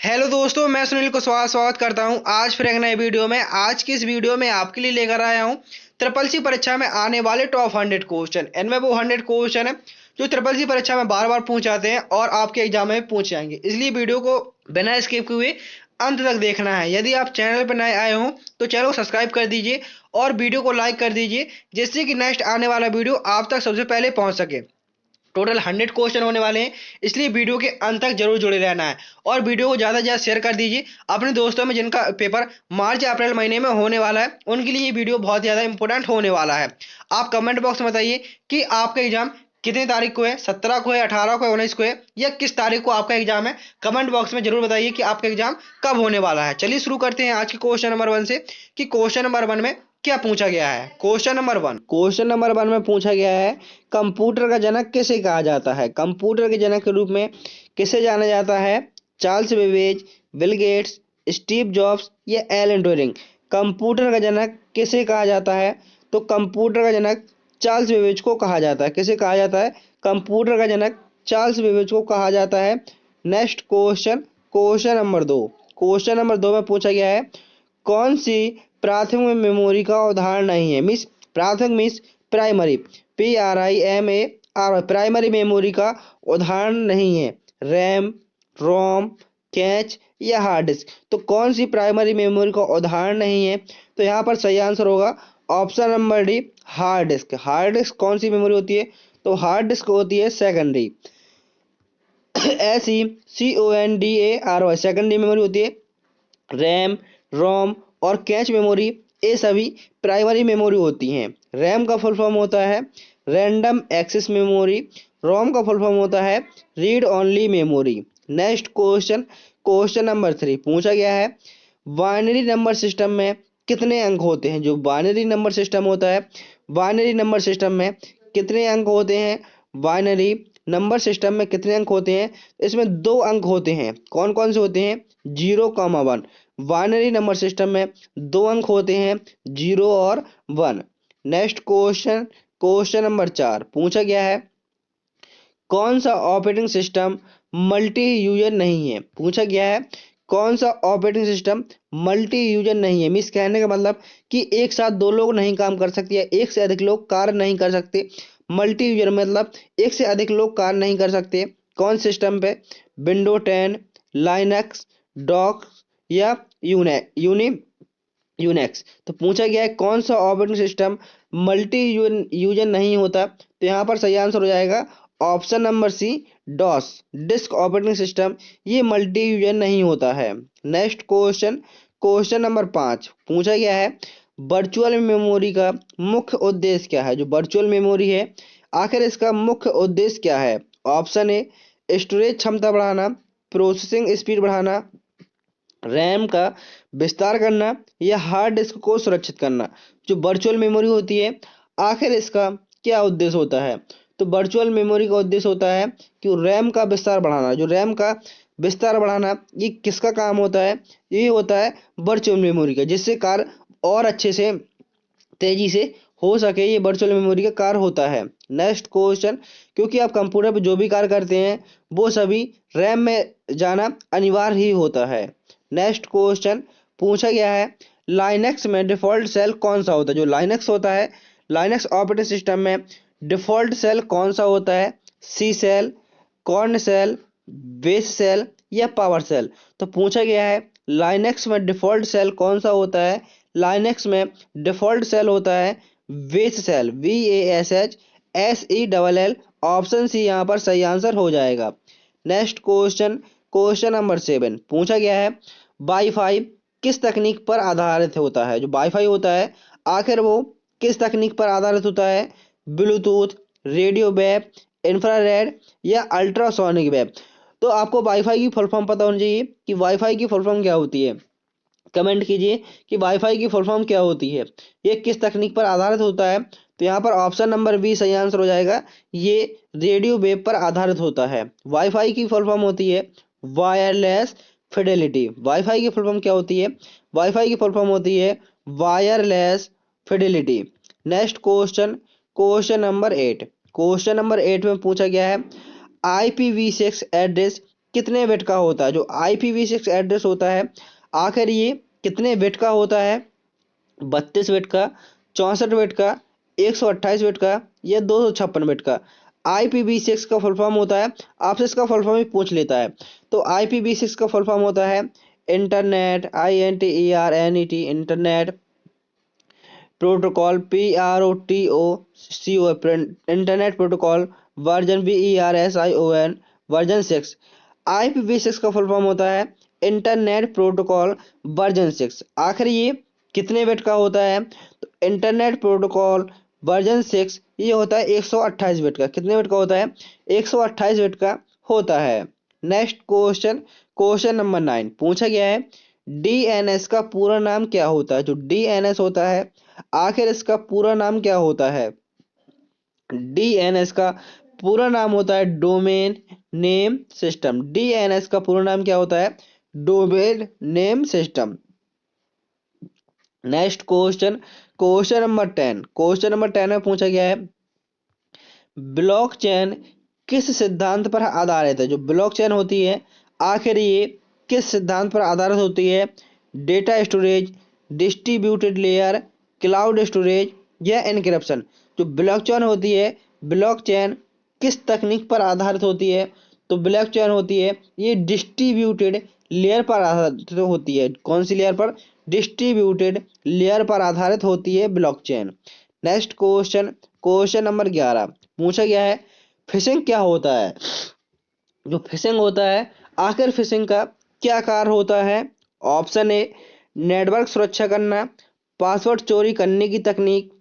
Hello दोस्तों, मैं सुनील को स्वागत करता हूं आज फिर एक नए वीडियो में। आज की इस वीडियो में आपके लिए लेकर आया हूं ट्रिपल सी परीक्षा में आने वाले टॉप 100 क्वेश्चन। इनमें वो 100 क्वेश्चन है जो ट्रिपल सी परीक्षा में बार बार पूछ आते हैं और आपके एग्जाम में पूछ जाएंगे, इसलिए वीडियो को बिना स्किप हुए अंत तक देखना है। यदि आप चैनल पर नए आए हों तो चैनल को सब्सक्राइब कर दीजिए और वीडियो को लाइक कर दीजिए, जिससे कि नेक्स्ट आने वाला वीडियो आप तक सबसे पहले पहुंच सके। टोटल 100 क्वेश्चन होने वाले हैं, इसलिए वीडियो के अंत तक जरूर जुड़े रहना है और वीडियो को ज़्यादा से ज़्यादा शेयर कर दीजिए अपने दोस्तों में जिनका पेपर मार्च या अप्रैल महीने में होने वाला है। उनके लिए ये वीडियो बहुत ज़्यादा इंपॉर्टेंट होने वाला है। आप कमेंट बॉक्स में बताइए कि आपका एग्जाम कितनी तारीख को है, 17 को है, 18 को है, 19 को है या किस तारीख को आपका एग्जाम है। कमेंट बॉक्स में जरूर बताइए कि आपका एग्जाम कब होने वाला है। चलिए शुरू करते हैं आज के क्वेश्चन नंबर 1 से कि क्वेश्चन नंबर 1 में क्या पूछा गया है। क्वेश्चन नंबर 1 में पूछा गया है, कंप्यूटर का जनक किसे कहा जाता है। कंप्यूटर के जनक के रूप में किसे जाना जाता है। Charles Babbage, Bill Gates, Steve jobs या एलन ट्यूरिंग। कंप्यूटर का जनक किसे कहा जाता है, तो कंप्यूटर का जनक चार्ल्स बेबेज को कहा जाता है। किसे कहा जाता है, कंप्यूटर का जनक चार्ल्स बेबेज को कहा जाता है। नेक्स्ट क्वेश्चन, क्वेश्चन नंबर 2 में पूछा गया है, कौन सी प्राथमिक मेमोरी का उदाहरण नहीं है। मिस प्राथमिक miss primary, PRIMAR, primary memory का उदाहरण नहीं है। रैम, रोम, कैच या हार्ड डिस्क। तो कौन सी प्राइमरी मेमोरी का उदाहरण नहीं है, तो यहाँ पर सही आंसर होगा option number D, hard disk. Hard disk कौन सी मेमोरी होती है, तो हार्ड डिस्क होती है सेकेंडरी, SECONDARY, सेकेंडरी मेमोरी होती है। रैम, रोम और कैच मेमोरी ये सभी प्राइमरी मेमोरी होती हैं। रैम का फुल फॉर्म होता है रैंडम एक्सेस मेमोरी। रोम का फुल फॉर्म होता है read only memory. Next question, question number 3 पूछा गया है, बाइनरी नंबर सिस्टम में कितने अंक होते हैं। जो बाइनरी नंबर सिस्टम होता है, बाइनरी नंबर सिस्टम में कितने अंक होते हैं। बाइनरी नंबर सिस्टम में कितने अंक होते हैं, इसमें 2 अंक होते हैं। कौन कौन से होते हैं, 0, 1। बाइनरी नंबर सिस्टम में 2 अंक होते हैं, 0 और 1। नेक्स्ट क्वेश्चन, क्वेश्चन नंबर 4 पूछा गया है, कौन सा ऑपरेटिंग सिस्टम मल्टी यूजर नहीं है। पूछा गया है, कौन सा ऑपरेटिंग सिस्टम मल्टी यूजर नहीं है। मीन्स कहने का मतलब कि एक साथ 2 लोग नहीं काम कर सकते या एक से अधिक लोग कार्य नहीं कर सकते। मल्टी यूजर मतलब एक से अधिक लोग कार्य नहीं कर सकते। कौन सिस्टम पे, विंडो 10, लाइनक्स, डॉक्स या यूनेक्स। तो पूछा गया है कौन सा ऑपरेटिंग सिस्टम मल्टी यूजर नहीं होता, तो यहाँ पर सही आंसर हो जाएगा option number C, DOS, disk operating system. ये मल्टी यूजर नहीं होता है। नेक्स्ट क्वेश्चन, क्वेश्चन नंबर 5 पूछा गया है, वर्चुअल मेमोरी का मुख्य उद्देश्य क्या है। जो वर्चुअल मेमोरी है आखिर इसका मुख्य उद्देश्य क्या है। ऑप्शन ए, स्टोरेज क्षमता बढ़ाना, प्रोसेसिंग स्पीड बढ़ाना, रैम का विस्तार करना या हार्ड डिस्क को सुरक्षित करना। जो वर्चुअल मेमोरी होती है आखिर इसका क्या उद्देश्य होता है, तो वर्चुअल मेमोरी का उद्देश्य होता है कि रैम का विस्तार बढ़ाना। जो रैम का विस्तार बढ़ाना ये किसका काम होता है, ये होता है वर्चुअल मेमोरी का, जिससे कार्य और अच्छे से तेजी से हो सके, ये वर्चुअल मेमोरी का कार्य होता है। नेक्स्ट क्वेश्चन, क्योंकि आप कंप्यूटर पर जो भी कार्य करते हैं वो सभी रैम में जाना अनिवार्य ही होता है। नेक्स्ट क्वेश्चन पूछा गया है, लाइनक्स में डिफॉल्ट सेल कौन सा होता है। जो लाइनक्स होता है, लाइनक्स ऑपरेटिंग सिस्टम में डिफॉल्ट सेल कौन सा होता है। C shell, Korn shell, Bash shell या पावर सेल। तो पूछा गया है लाइनक्स में डिफॉल्ट सेल कौन सा होता है। लाइनक्स में डिफॉल्ट सेल होता है base cell, VASHSELL। Option C यहाँ पर सही आंसर हो जाएगा। नेक्स्ट क्वेश्चन, क्वेश्चन नंबर 7 पूछा गया है, वाईफाई किस तकनीक पर आधारित होता है। जो वाईफाई होता है आखिर वो किस तकनीक पर आधारित होता है। ब्लूटूथ, रेडियो वेव, इंफ्रारेड या अल्ट्रासोनिक वेव। तो आपको वाईफाई की फुल फॉर्म पता होनी चाहिए कि वाईफाई की फुल फॉर्म क्या होती है। कमेंट कीजिए कि वाईफाई की फुल फॉर्म क्या होती है, ये किस तकनीक पर आधारित होता है। तो यहाँ पर ऑप्शन नंबर बी सही आंसर हो जाएगा, ये रेडियो वेव पर आधारित होता है। वाईफाई की फुल फॉर्म होती है वायरलेस फिडेलिटी। वाईफाई की फुल फॉर्म क्या होती है, वाईफाई की फुल फॉर्म होती है wireless Fidelity. Next question, question number 8 में पूछा गया है, IPv6 एड्रेस कितने बिट का होता है। जो IPv6 एड्रेस होता है आखिर ये कितने बिट का होता है, 32 बिट का, 64 बिट का, 128 बिट का या 256 बिट का। IPv6 का फुल फॉर्म होता है, आपसे इसका फुल फॉर्म भी पूछ लेता है। तो IPv6 का फुल फॉर्म होता है internet, INTERNET, internet protocol, PROTOCO, internet protocol version VERSION version 6। IPv6 का फुल फॉर्म होता है इंटरनेट प्रोटोकॉल वर्जन 6। आखिर ये कितने बिट का होता है, तो इंटरनेट प्रोटोकॉल वर्जन 6 ये होता है 128 बिट का। कितने बिट का होता है, 128 बिट का होता है। नेक्स्ट क्वेश्चन, क्वेश्चन नंबर 9 पूछा गया है DNS का पूरा नाम क्या होता है। जो DNS होता है आखिर इसका पूरा नाम क्या होता है। DNS का पूरा नाम होता है डोमेन नेम सिस्टम। DNS का पूरा नाम क्या होता है, domain name system. Next question, question number 10। Question number 10 में पूछा गया है ब्लॉकचेन किस सिद्धांत पर आधारित है। जो ब्लॉकचेन होती है आखिर ये किस सिद्धांत पर आधारित होती है, data storage, distributed layer, cloud storage या एन्क्रिप्शन। जो ब्लॉकचेन होती है, ब्लॉकचेन किस तकनीक पर आधारित होती है, तो ब्लॉकचेन होती है ये डिस्ट्रीब्यूटेड लेयर पर आधारित होती है। कौन सी लेयर पर, डिस्ट्रीब्यूटेड लेयर पर आधारित होती है blockchain. Next question, question number 11 पूछा गया है फिशिंग क्या होता है। जो फिशिंग होता है आखिर फिशिंग का क्या कार्य होता है। ऑप्शन ए नेटवर्क सुरक्षा करना, पासवर्ड चोरी करने की तकनीक,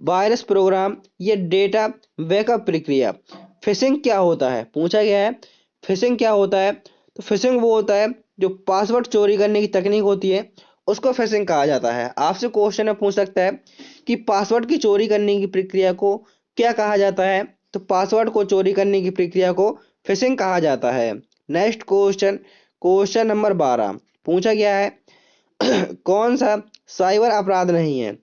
वायरस प्रोग्राम या डेटा बैकअप प्रक्रिया। फिशिंग क्या होता है पूछा गया है, फिशिंग क्या होता है, तो फिशिंग वो होता है जो पासवर्ड चोरी करने की तकनीक होती है उसको फिशिंग कहा जाता है। आपसे क्वेश्चन में पूछ सकता है कि पासवर्ड की चोरी करने की प्रक्रिया को क्या कहा जाता है, तो पासवर्ड को चोरी करने की प्रक्रिया को फिशिंग कहा जाता है। नेक्स्ट क्वेश्चन, क्वेश्चन नंबर 12 पूछा गया है कौन सा साइबर अपराध नहीं है,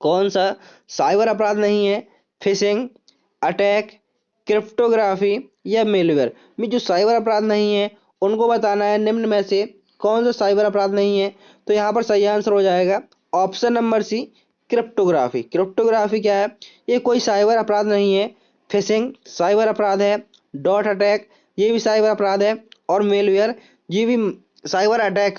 कौन सा साइबर अपराध नहीं है, फिशिंग, अटैक, क्रिप्टोग्राफी या मेलवेयर में। जो साइबर अपराध नहीं है उनको बताना है निम्न में से कौन सा साइबर अपराध नहीं है। तो यहाँ पर सही आंसर हो जाएगा option number C, cryptography. Cryptography क्या है, ये कोई साइबर अपराध नहीं है। फिशिंग साइबर अपराध है, डॉट अटैक ये भी साइबर अपराध है, और मेलवेयर ये भी साइबर अटैक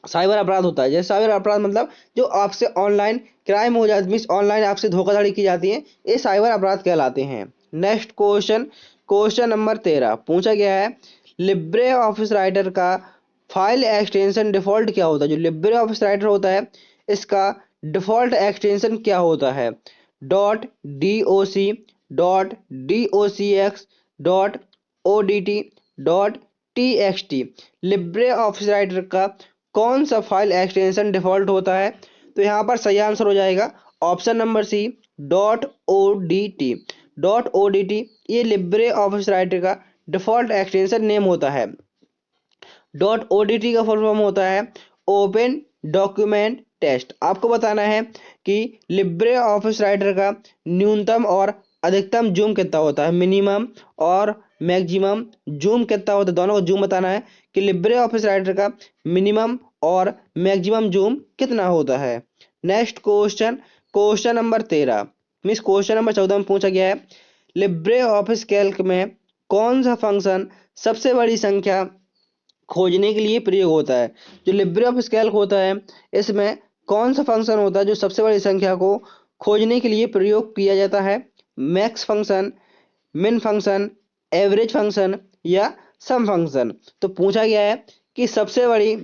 साइबर अपराध होता है। जैसे साइबर अपराध मतलब जो आपसे ऑनलाइन क्राइम हो जाती है, मीन्स ऑनलाइन आपसे धोखाधड़ी की जाती है, ये साइबर अपराध कहलाते हैं। नेक्स्ट क्वेश्चन, क्वेश्चन नंबर 13 पूछा गया है लिब्रे ऑफिस राइटर का फाइल एक्सटेंशन डिफॉल्ट क्या होता है। जो लिब्रे ऑफिस राइटर होता है इसका डिफॉल्ट एक्सटेंशन क्या होता है, .doc, .docx, .odt, .txt। Libre Office Writer का कौन सा फाइल एक्सटेंशन डिफॉल्ट होता है, तो यहाँ पर सही आंसर हो जाएगा option number C, .odt। .odt ये लिब्रे ऑफिस राइटर का डिफॉल्ट एक्सटेंशन नेम होता है। .odt का फुल फॉर्म होता है ओपन डॉक्यूमेंट टेस्ट। आपको बताना है कि लिब्रे ऑफिस राइटर का न्यूनतम और अधिकतम जूम कितना होता है, मिनिमम और मैक्सिमम जूम कितना होता है, दोनों को जूम बताना है कि लिब्रे ऑफिस राइटर का मिनिमम और मैक्सिमम जूम कितना होता है। Next question, question number 13 means question number 14 में पूछा गया है लिब्रे ऑफिस कैल्क में कौन सा फंक्शन सबसे बड़ी संख्या खोजने के लिए प्रयोग होता है। जो लिब्रे ऑफिस कैल्क होता है इसमें कौन सा फंक्शन होता है जो सबसे बड़ी संख्या को खोजने के लिए प्रयोग किया जाता है, मैक्स फंक्शन, मिन फंक्शन, एवरेज फंक्शन या सम फंक्शन। तो पूछा गया है कि सबसे बड़ी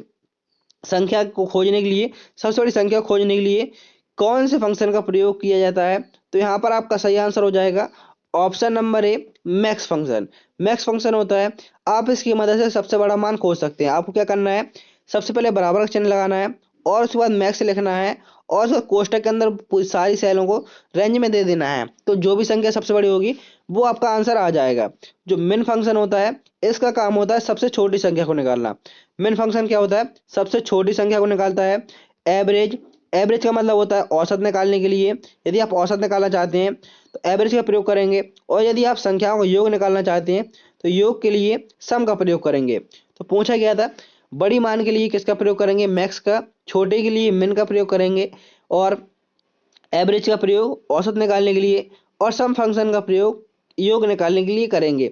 संख्या को खोजने के लिए, सबसे बड़ी संख्या को खोजने के लिए कौन से फंक्शन का प्रयोग किया जाता है, तो यहाँ पर आपका सही आंसर हो जाएगा ऑप्शन नंबर ए, मैक्स फंक्शन। मैक्स फंक्शन होता है आप इसकी मदद से सबसे बड़ा मान खोज सकते हैं। आपको क्या करना है, सबसे पहले बराबर का चिन्ह लगाना है और उसके बाद मैक्स लिखना है और उसको कोष्टक के अंदर सारी सेलों को रेंज में दे देना है, तो जो भी संख्या सबसे बड़ी होगी वो आपका आंसर आ जाएगा। जो मिन फंक्शन होता है इसका काम होता है सबसे छोटी संख्या को निकालना। मिन फंक्शन क्या होता है, सबसे छोटी संख्या को निकालता है। एवरेज, एवरेज का मतलब होता है औसत निकालने के लिए, यदि आप औसत निकालना चाहते हैं तो एवरेज का प्रयोग करेंगे, और यदि आप संख्याओं का योग निकालना चाहते हैं तो योग के लिए सम का प्रयोग करेंगे। तो पूछा गया था बड़ी मान के लिए किसका प्रयोग करेंगे, मैक्स का, छोटे के लिए मिन का प्रयोग करेंगे, और एवरेज का प्रयोग औसत निकालने के लिए, और सम फंक्शन का प्रयोग योग निकालने के लिए करेंगे।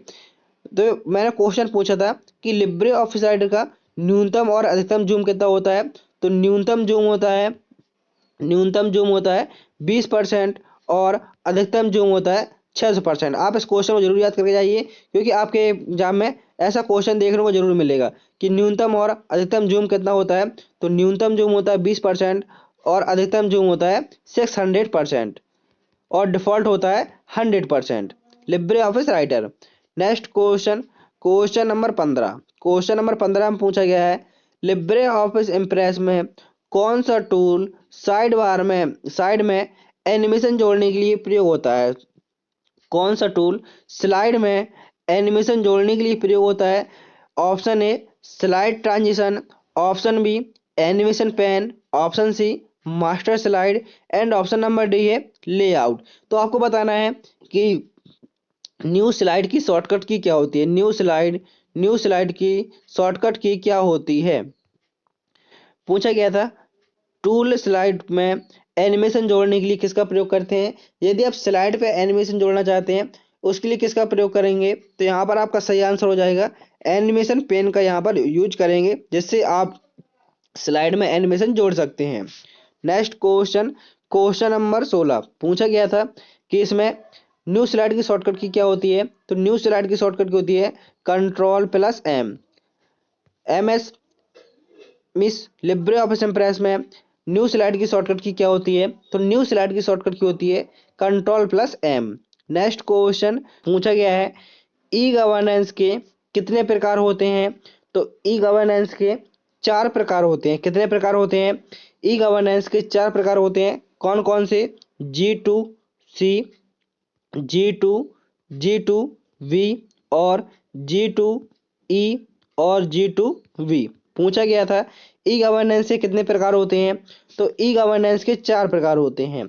तो मैंने क्वेश्चन पूछा था कि लिब्रे ऑफिस राइटर का न्यूनतम और अधिकतम जूम कितना होता है। तो न्यूनतम जूम होता है 20% और अधिकतम जूम होता है 600%। आप इस क्वेश्चन को जरूर याद करके जाइए, क्योंकि आपके एग्जाम में ऐसा क्वेश्चन देखने को जरूर मिलेगा कि न्यूनतम और अधिकतम जूम कितना होता है। तो न्यूनतम जूम होता है 20% और अधिकतम जूम होता है 600% और डिफॉल्ट होता है 100%। Libre Office writer. Next question, question number 15 में पूछा गया है लिब्रे ऑफिस इम्प्रेस में कौन सा टूल साइड में एनिमेशन जोड़ने के लिए प्रयोग होता है। कौन सा टूल स्लाइड में एनिमेशन जोड़ने के लिए प्रयोग होता है। Option A slide transition, option B animation pen, option C master slide and option number D है लेआउट। तो आपको बताना है कि न्यू स्लाइड की शॉर्टकट की क्या होती है। न्यू स्लाइड की शॉर्टकट की क्या होती है। पूछा गया था टूल स्लाइड में एनिमेशन जोड़ने के लिए किसका प्रयोग करते हैं। यदि आप स्लाइड पे एनिमेशन जोड़ना चाहते हैं उसके लिए किसका प्रयोग करेंगे, तो यहाँ पर आपका सही आंसर हो जाएगा एनिमेशन पेन का यहाँ पर यूज करेंगे, जिससे आप स्लाइड में एनिमेशन जोड़ सकते हैं। नेक्स्ट क्वेश्चन नंबर 16 पूछा गया था कि इसमें न्यू स्लाइड की शॉर्टकट की क्या होती है। तो न्यू स्लाइड की शॉर्टकट की होती है Ctrl+M। MS miss Libre office impress में न्यू स्लाइड की शॉर्टकट की क्या होती है। तो न्यू स्लाइड की शॉर्टकट की होती है Ctrl+M। नेक्स्ट क्वेश्चन पूछा गया है ई गवर्नेंस के कितने प्रकार होते हैं। तो ई गवर्नेंस के 4 प्रकार होते हैं। कितने प्रकार होते हैं। ई गवर्नेंस के 4 प्रकार होते हैं। कौन कौन से। G2C, G2, G2V और G2E और G2V। पूछा गया था ई गवर्नेंस से कितने प्रकार होते हैं। तो ई गवर्नेंस के 4 प्रकार होते हैं।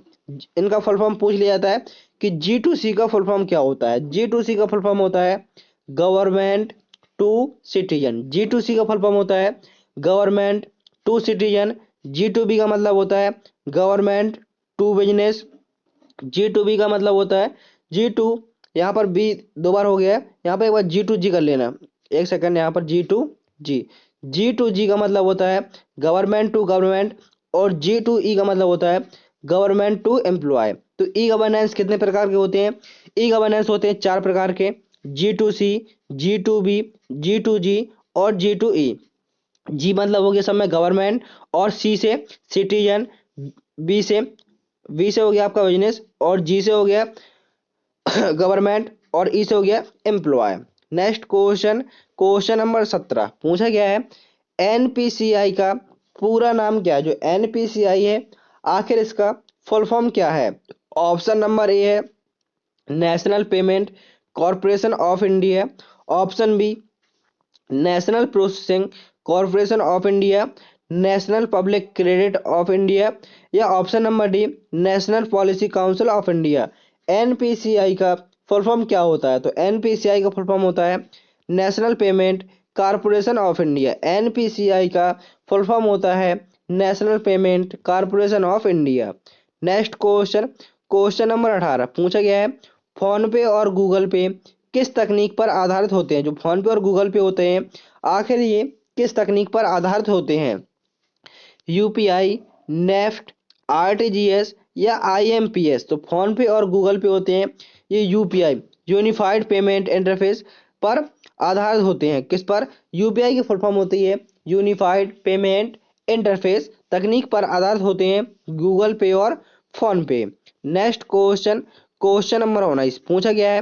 इनका फुल फॉर्म पूछ लिया जाता है कि G2C का फुल फॉर्म क्या होता है। G2C का फुल फॉर्म होता है गवर्नमेंट टू सिटीजन। G2C का फुल फॉर्म होता है गवर्नमेंट टू सिटीजन। G2B का मतलब होता है गवर्नमेंट टू बिजनेस। G2B का मतलब होता है G2, यहाँ पर बी 2 बार हो गया है, यहाँ पर एक बार G2G कर लेना। एक सेकंड, यहाँ पर G2G का मतलब होता है गवर्नमेंट टू गवर्नमेंट और G2E का मतलब होता है गवर्नमेंट टू एम्प्लॉय। तो ई गवर्नेंस कितने प्रकार के होते हैं। ई गवर्नेंस होते हैं 4 प्रकार के G2C, G2B, G2G और G2E। जी मतलब हो गया सब में गवर्नमेंट, और सी से सिटीजन, बी से हो गया आपका बिजनेस, और जी से हो गया गवर्नमेंट, और ई से हो गया एम्प्लॉय। नेक्स्ट क्वेश्चन नंबर 17 पूछा गया है एनपीसीआई का पूरा नाम क्या है। जो एनपीसीआई है आखिर इसका फुल फॉर्म क्या है। ऑप्शन नंबर ए है National Payment Corporation of India, option B National Processing Corporation of India, National Public Credit of India, या option number D National Policy Council of India. NPCI का full form क्या होता है। तो NPCI का full form होता है National Payment Corporation of India. NPCI का फुल फॉर्म होता है National Payment Corporation of India. Next question number 18 पूछा गया है फोन पे और गूगल पे किस तकनीक पर आधारित होते हैं। जो फोन पे और गूगल पे होते हैं आखिर ये किस तकनीक पर आधारित होते हैं। यूपीआई, नेफ्ट, आरटीजीएस या आईएमपीएस। तो फोन पे और गूगल पे होते हैं ये यूपीआई यूनिफाइड पेमेंट इंटरफेस पर आधारित होते हैं। किस पर। यूपीआई की फुल फॉर्म होती है यूनिफाइड पेमेंट इंटरफेस तकनीक पर आधारित होते हैं गूगल पे और फोन पे। नेक्स्ट क्वेश्चन नंबर 19 पूछा गया है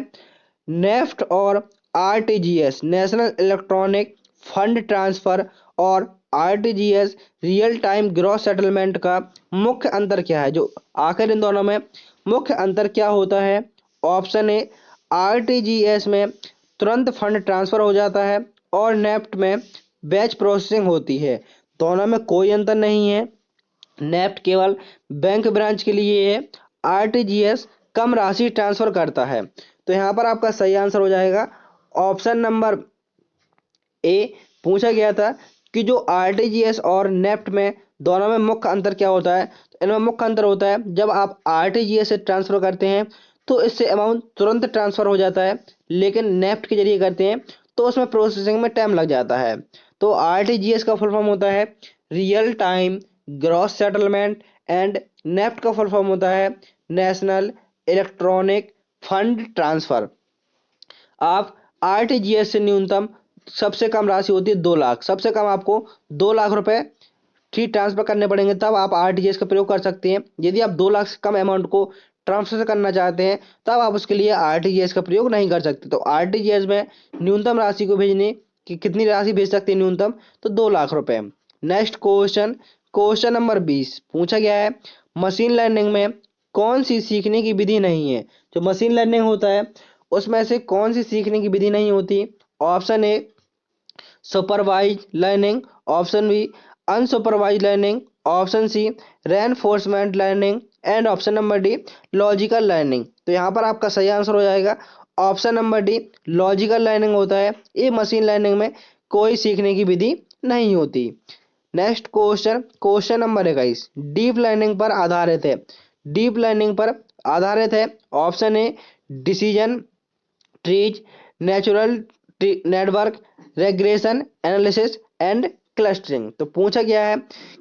नेफ्ट और RTGS National Electronic Fund Transfer और RTGS real time gross settlement का मुख्य अंतर क्या है। जो आखिर इन दोनों में मुख्य अंतर क्या होता है। ऑप्शन ए आरटीजीएस में तुरंत फंड ट्रांसफर हो जाता है और नेफ्ट में बैच प्रोसेसिंग होती है। दोनों में कोई अंतर नहीं है। नेफ्ट केवल बैंक ब्रांच के लिए है, आरटीजीएस कम राशि ट्रांसफर करता है। तो यहाँ पर आपका सही आंसर हो जाएगा ऑप्शन नंबर ए पूछा गया था कि जो आरटीजीएस और नेफ्ट में दोनों में मुख्य अंतर क्या होता है। तो इनमें मुख्य अंतर होता है, जब आप आरटीजीएस से ट्रांसफर करते हैं तो इससे अमाउंट तुरंत ट्रांसफर हो जाता है, लेकिन नेफ्ट के जरिए करते हैं तो उसमें प्रोसेसिंग में टाइम लग जाता है। तो आरटीजीएस का फुल फॉर्म होता है real time gross settlement, and NEFT का फुल फॉर्म होता है नेशनल इलेक्ट्रॉनिक फंड ट्रांसफर। आप आरटीजीएस से न्यूनतम सबसे कम राशि होती है 2 लाख, सबसे कम आपको 2 लाख रुपए ठीक ट्रांसफर करने पड़ेंगे, तब आप आरटीजीएस का प्रयोग कर सकते हैं। यदि आप 2 लाख से कम अमाउंट को ट्रांसफर करना चाहते हैं तब आप उसके लिए आरटीजीएस का प्रयोग नहीं कर सकते। तो आरटीजीएस में न्यूनतम राशि को भेजने की कितनी राशि भेज सकते हैं न्यूनतम, तो 2 लाख रुपए। नेक्स्ट क्वेश्चन, क्वेश्चन नंबर 20 पूछा गया है मशीन लर्निंग में कौन सी सीखने की विधि नहीं है। जो मशीन लर्निंग होता है उसमें से कौन सी सीखने की विधि नहीं होती। Option A supervised learning, option B unsupervised learning, option C reinforcement learning, and option number D logical learning. तो यहाँ पर आपका सही आंसर हो जाएगा option number D logical learning होता है। ये मशीन लर्निंग में कोई सीखने की विधि नहीं होती। Next question, question number 21 deep learning पर आधारित है। डीप लर्निंग पर आधारित है। Option a decision trees, natural network, regression analysis, and clustering. तो पूछा गया है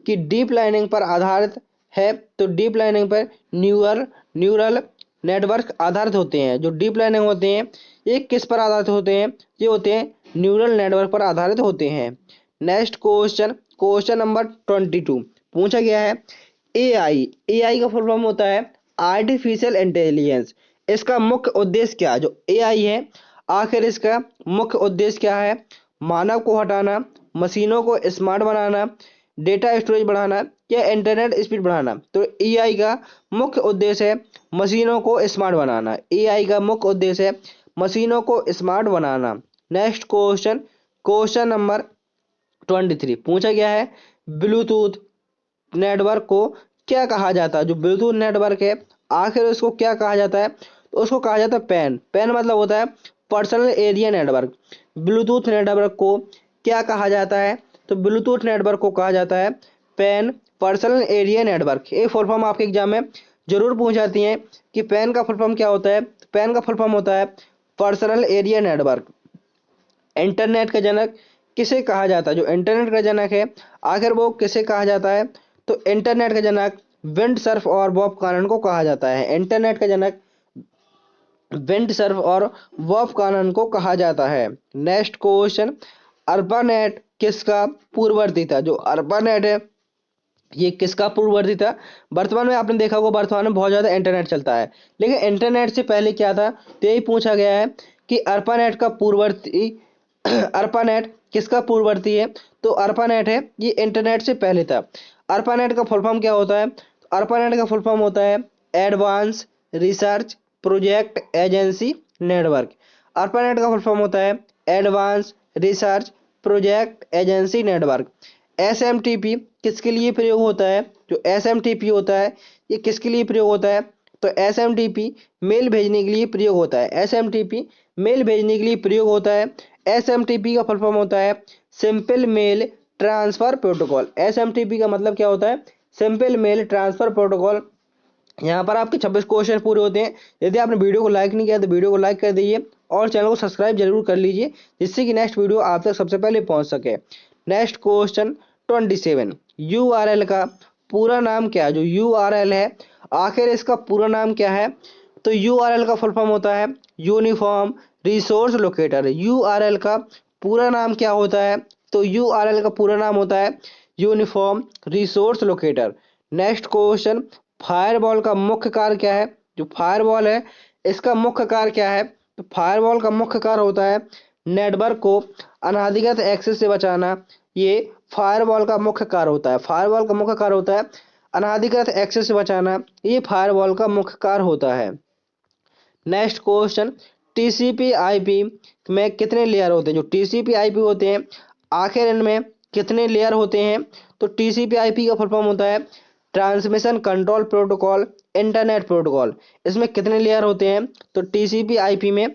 कि डीप लर्निंग पर आधारित है, तो डीप लर्निंग पर न्यूरल नेटवर्क आधारित होते हैं। जो डीप लर्निंग होते हैं ये किस पर आधारित होते हैं, ये होते हैं न्यूरल नेटवर्क पर आधारित होते हैं। नेक्स्ट क्वेश्चन, क्वेश्चन नंबर 22 पूछा गया है एआई। एआई का फुल फॉर्म होता है आर्टिफिशियल इंटेलिजेंस। इसका मुख्य उद्देश्य क्या है। जो एआई है आखिर इसका मुख्य उद्देश्य क्या है। मानव को हटाना, मशीनों को स्मार्ट बनाना, डेटा स्टोरेज बढ़ाना, या इंटरनेट स्पीड बढ़ाना। तो एआई का मुख्य उद्देश्य है मशीनों को स्मार्ट बनाना। एआई का मुख्य उद्देश्य है मशीनों को स्मार्ट बनाना। नेक्स्ट क्वेश्चन, क्वेश्चन नंबर 23 पूछा गया है ब्लूटूथ नेटवर्क को क्या कहा जाता है। जो ब्लूटूथ नेटवर्क है आखिर उसको क्या कहा जाता है, तो उसको कहा जाता है पैन। पैन मतलब होता है personal area network. Bluetooth network को क्या कहा जाता है, तो ब्लूटूथ नेटवर्क को कहा जाता है पैन पर्सनल एरिया नेटवर्क। ये फुल फॉर्म आपके एग्जाम में जरूर पूछ जाती हैं कि पैन का फुल फॉर्म क्या होता है। पैन का फुल फॉर्म होता है पर्सनल एरिया नेटवर्क। इंटरनेट का जनक किसे कहा जाता है। जो इंटरनेट का जनक है आखिर वो किसे कहा जाता है, तो इंटरनेट का जनक विंड सर्फ और बॉब कानन को कहा जाता है। इंटरनेट का जनक विंड सर्फ और बॉब कानन को कहा जाता है। नेक्स्ट क्वेश्चन, अर्पानेट किसका पूर्ववर्ती था। जो अर्पानेट है ये किसका पूर्ववर्ती था। वर्तमान में आपने देखा होगा वर्तमान में बहुत ज़्यादा इंटरनेट चलता है, लेकिन इंटरनेट से पहले क्या था, तो यही पूछा गया है कि अर्पानेट का पूर्ववर्ती अर्पानेट किसका पूर्ववर्ती है। तो अर्पानेट है ये इंटरनेट से पहले था। अर्पानेट का फुल फॉर्म क्या होता है, अर्पानेट का फुल फॉर्म होता है advance research project agency network. ARPANET का फुल फॉर्म होता है advance research project agency network. SMTP किसके लिए प्रयोग होता है। जो एसएमटीपी होता है ये किसके लिए प्रयोग होता है, तो एसएमटीपी मेल भेजने के लिए प्रयोग होता है। एसएमटीपी मेल भेजने के लिए प्रयोग होता है। एसएमटीपी का फुल फॉर्म होता है simple mail transfer protocol. SMTP का मतलब क्या होता है, सिंपल मेल ट्रांसफर प्रोटोकॉल। यहाँ पर आपके 26 क्वेश्चन पूरे होते हैं। यदि आपने वीडियो को लाइक नहीं किया तो वीडियो को लाइक कर दीजिए और चैनल को सब्सक्राइब जरूर कर लीजिए, जिससे कि नेक्स्ट वीडियो आप तक सबसे पहले पहुंच सके। नेक्स्ट क्वेश्चन 27 यूआरएल का पूरा नाम क्या है। जो यूआरएल है आखिर इसका पूरा नाम क्या है, तो यूआरएल का फुल फॉर्म होता है यूनिफॉर्म रिसोर्स लोकेटर। यूआरएल का पूरा नाम क्या होता है, तो यूआरएल का पूरा नाम होता है uniform resource locator. Next question, firewall का मुख्य कार्य क्या है। जो फायरवॉल है इसका मुख्य कार्य क्या है, तो फायरवॉल का मुख्य कार्य होता है नेटवर्क को अनाधिकृत एक्सेस से बचाना। ये फायरवॉल का मुख्य कार्य होता है। फायरवॉल का मुख्य कार्य होता है अनाधिकृत एक्सेस से बचाना। ये फायरवॉल का मुख्य कार्य होता है। नेक्स्ट क्वेश्चन, टीसीपी आईपी में कितने लेयर होते हैं। जो टीसीपी आईपी होते हैं आखिर इनमें कितने लेयर होते हैं, तो टीसीपी आईपी का फुल फॉर्म होता है transmission control protocol internet protocol. इसमें कितने लेयर होते हैं, तो टीसीपी आईपी में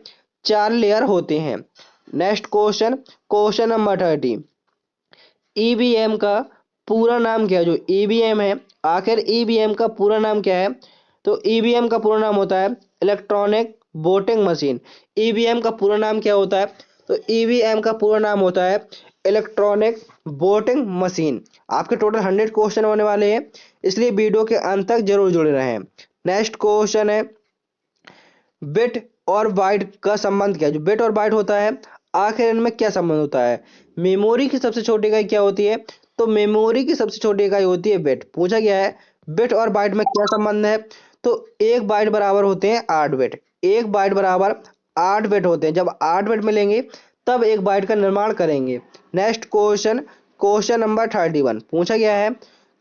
4 लेयर होते हैं। Next question, question number 30। EVM का पूरा नाम क्या है? जो ईवीएम है, आखिर ईवीएम का पूरा नाम क्या है? तो ईवीएम का पूरा नाम होता है इलेक्ट्रॉनिक वोटिंग मशीन। ईवीएम का पूरा नाम क्या होता है? तो ईवीएम का पूरा नाम होता है इलेक्ट्रॉनिक वोटिंग मशीन। आपके टोटल 100 क्वेश्चन होने वाले हैं, इसलिए वीडियो के अंत तक जरूर जुड़े रहें। नेक्स्ट क्वेश्चन है, बिट और बाइट का संबंध क्या है? जो बिट और बाइट होता है, आखिर इनमें क्या संबंध होता है? मेमोरी की सबसे छोटी इकाई क्या होती है? तो मेमोरी की सबसे छोटी इकाई होती है बिट। पूछा गया है बिट और बाइट में क्या संबंध है? तो एक बाइट बराबर होते हैं 8 बिट। एक बाइट बराबर 8 बिट होते हैं। जब 8 बिट मिलेंगे तब एक बाइट का निर्माण करेंगे। Next question, question number 31। पूछा गया है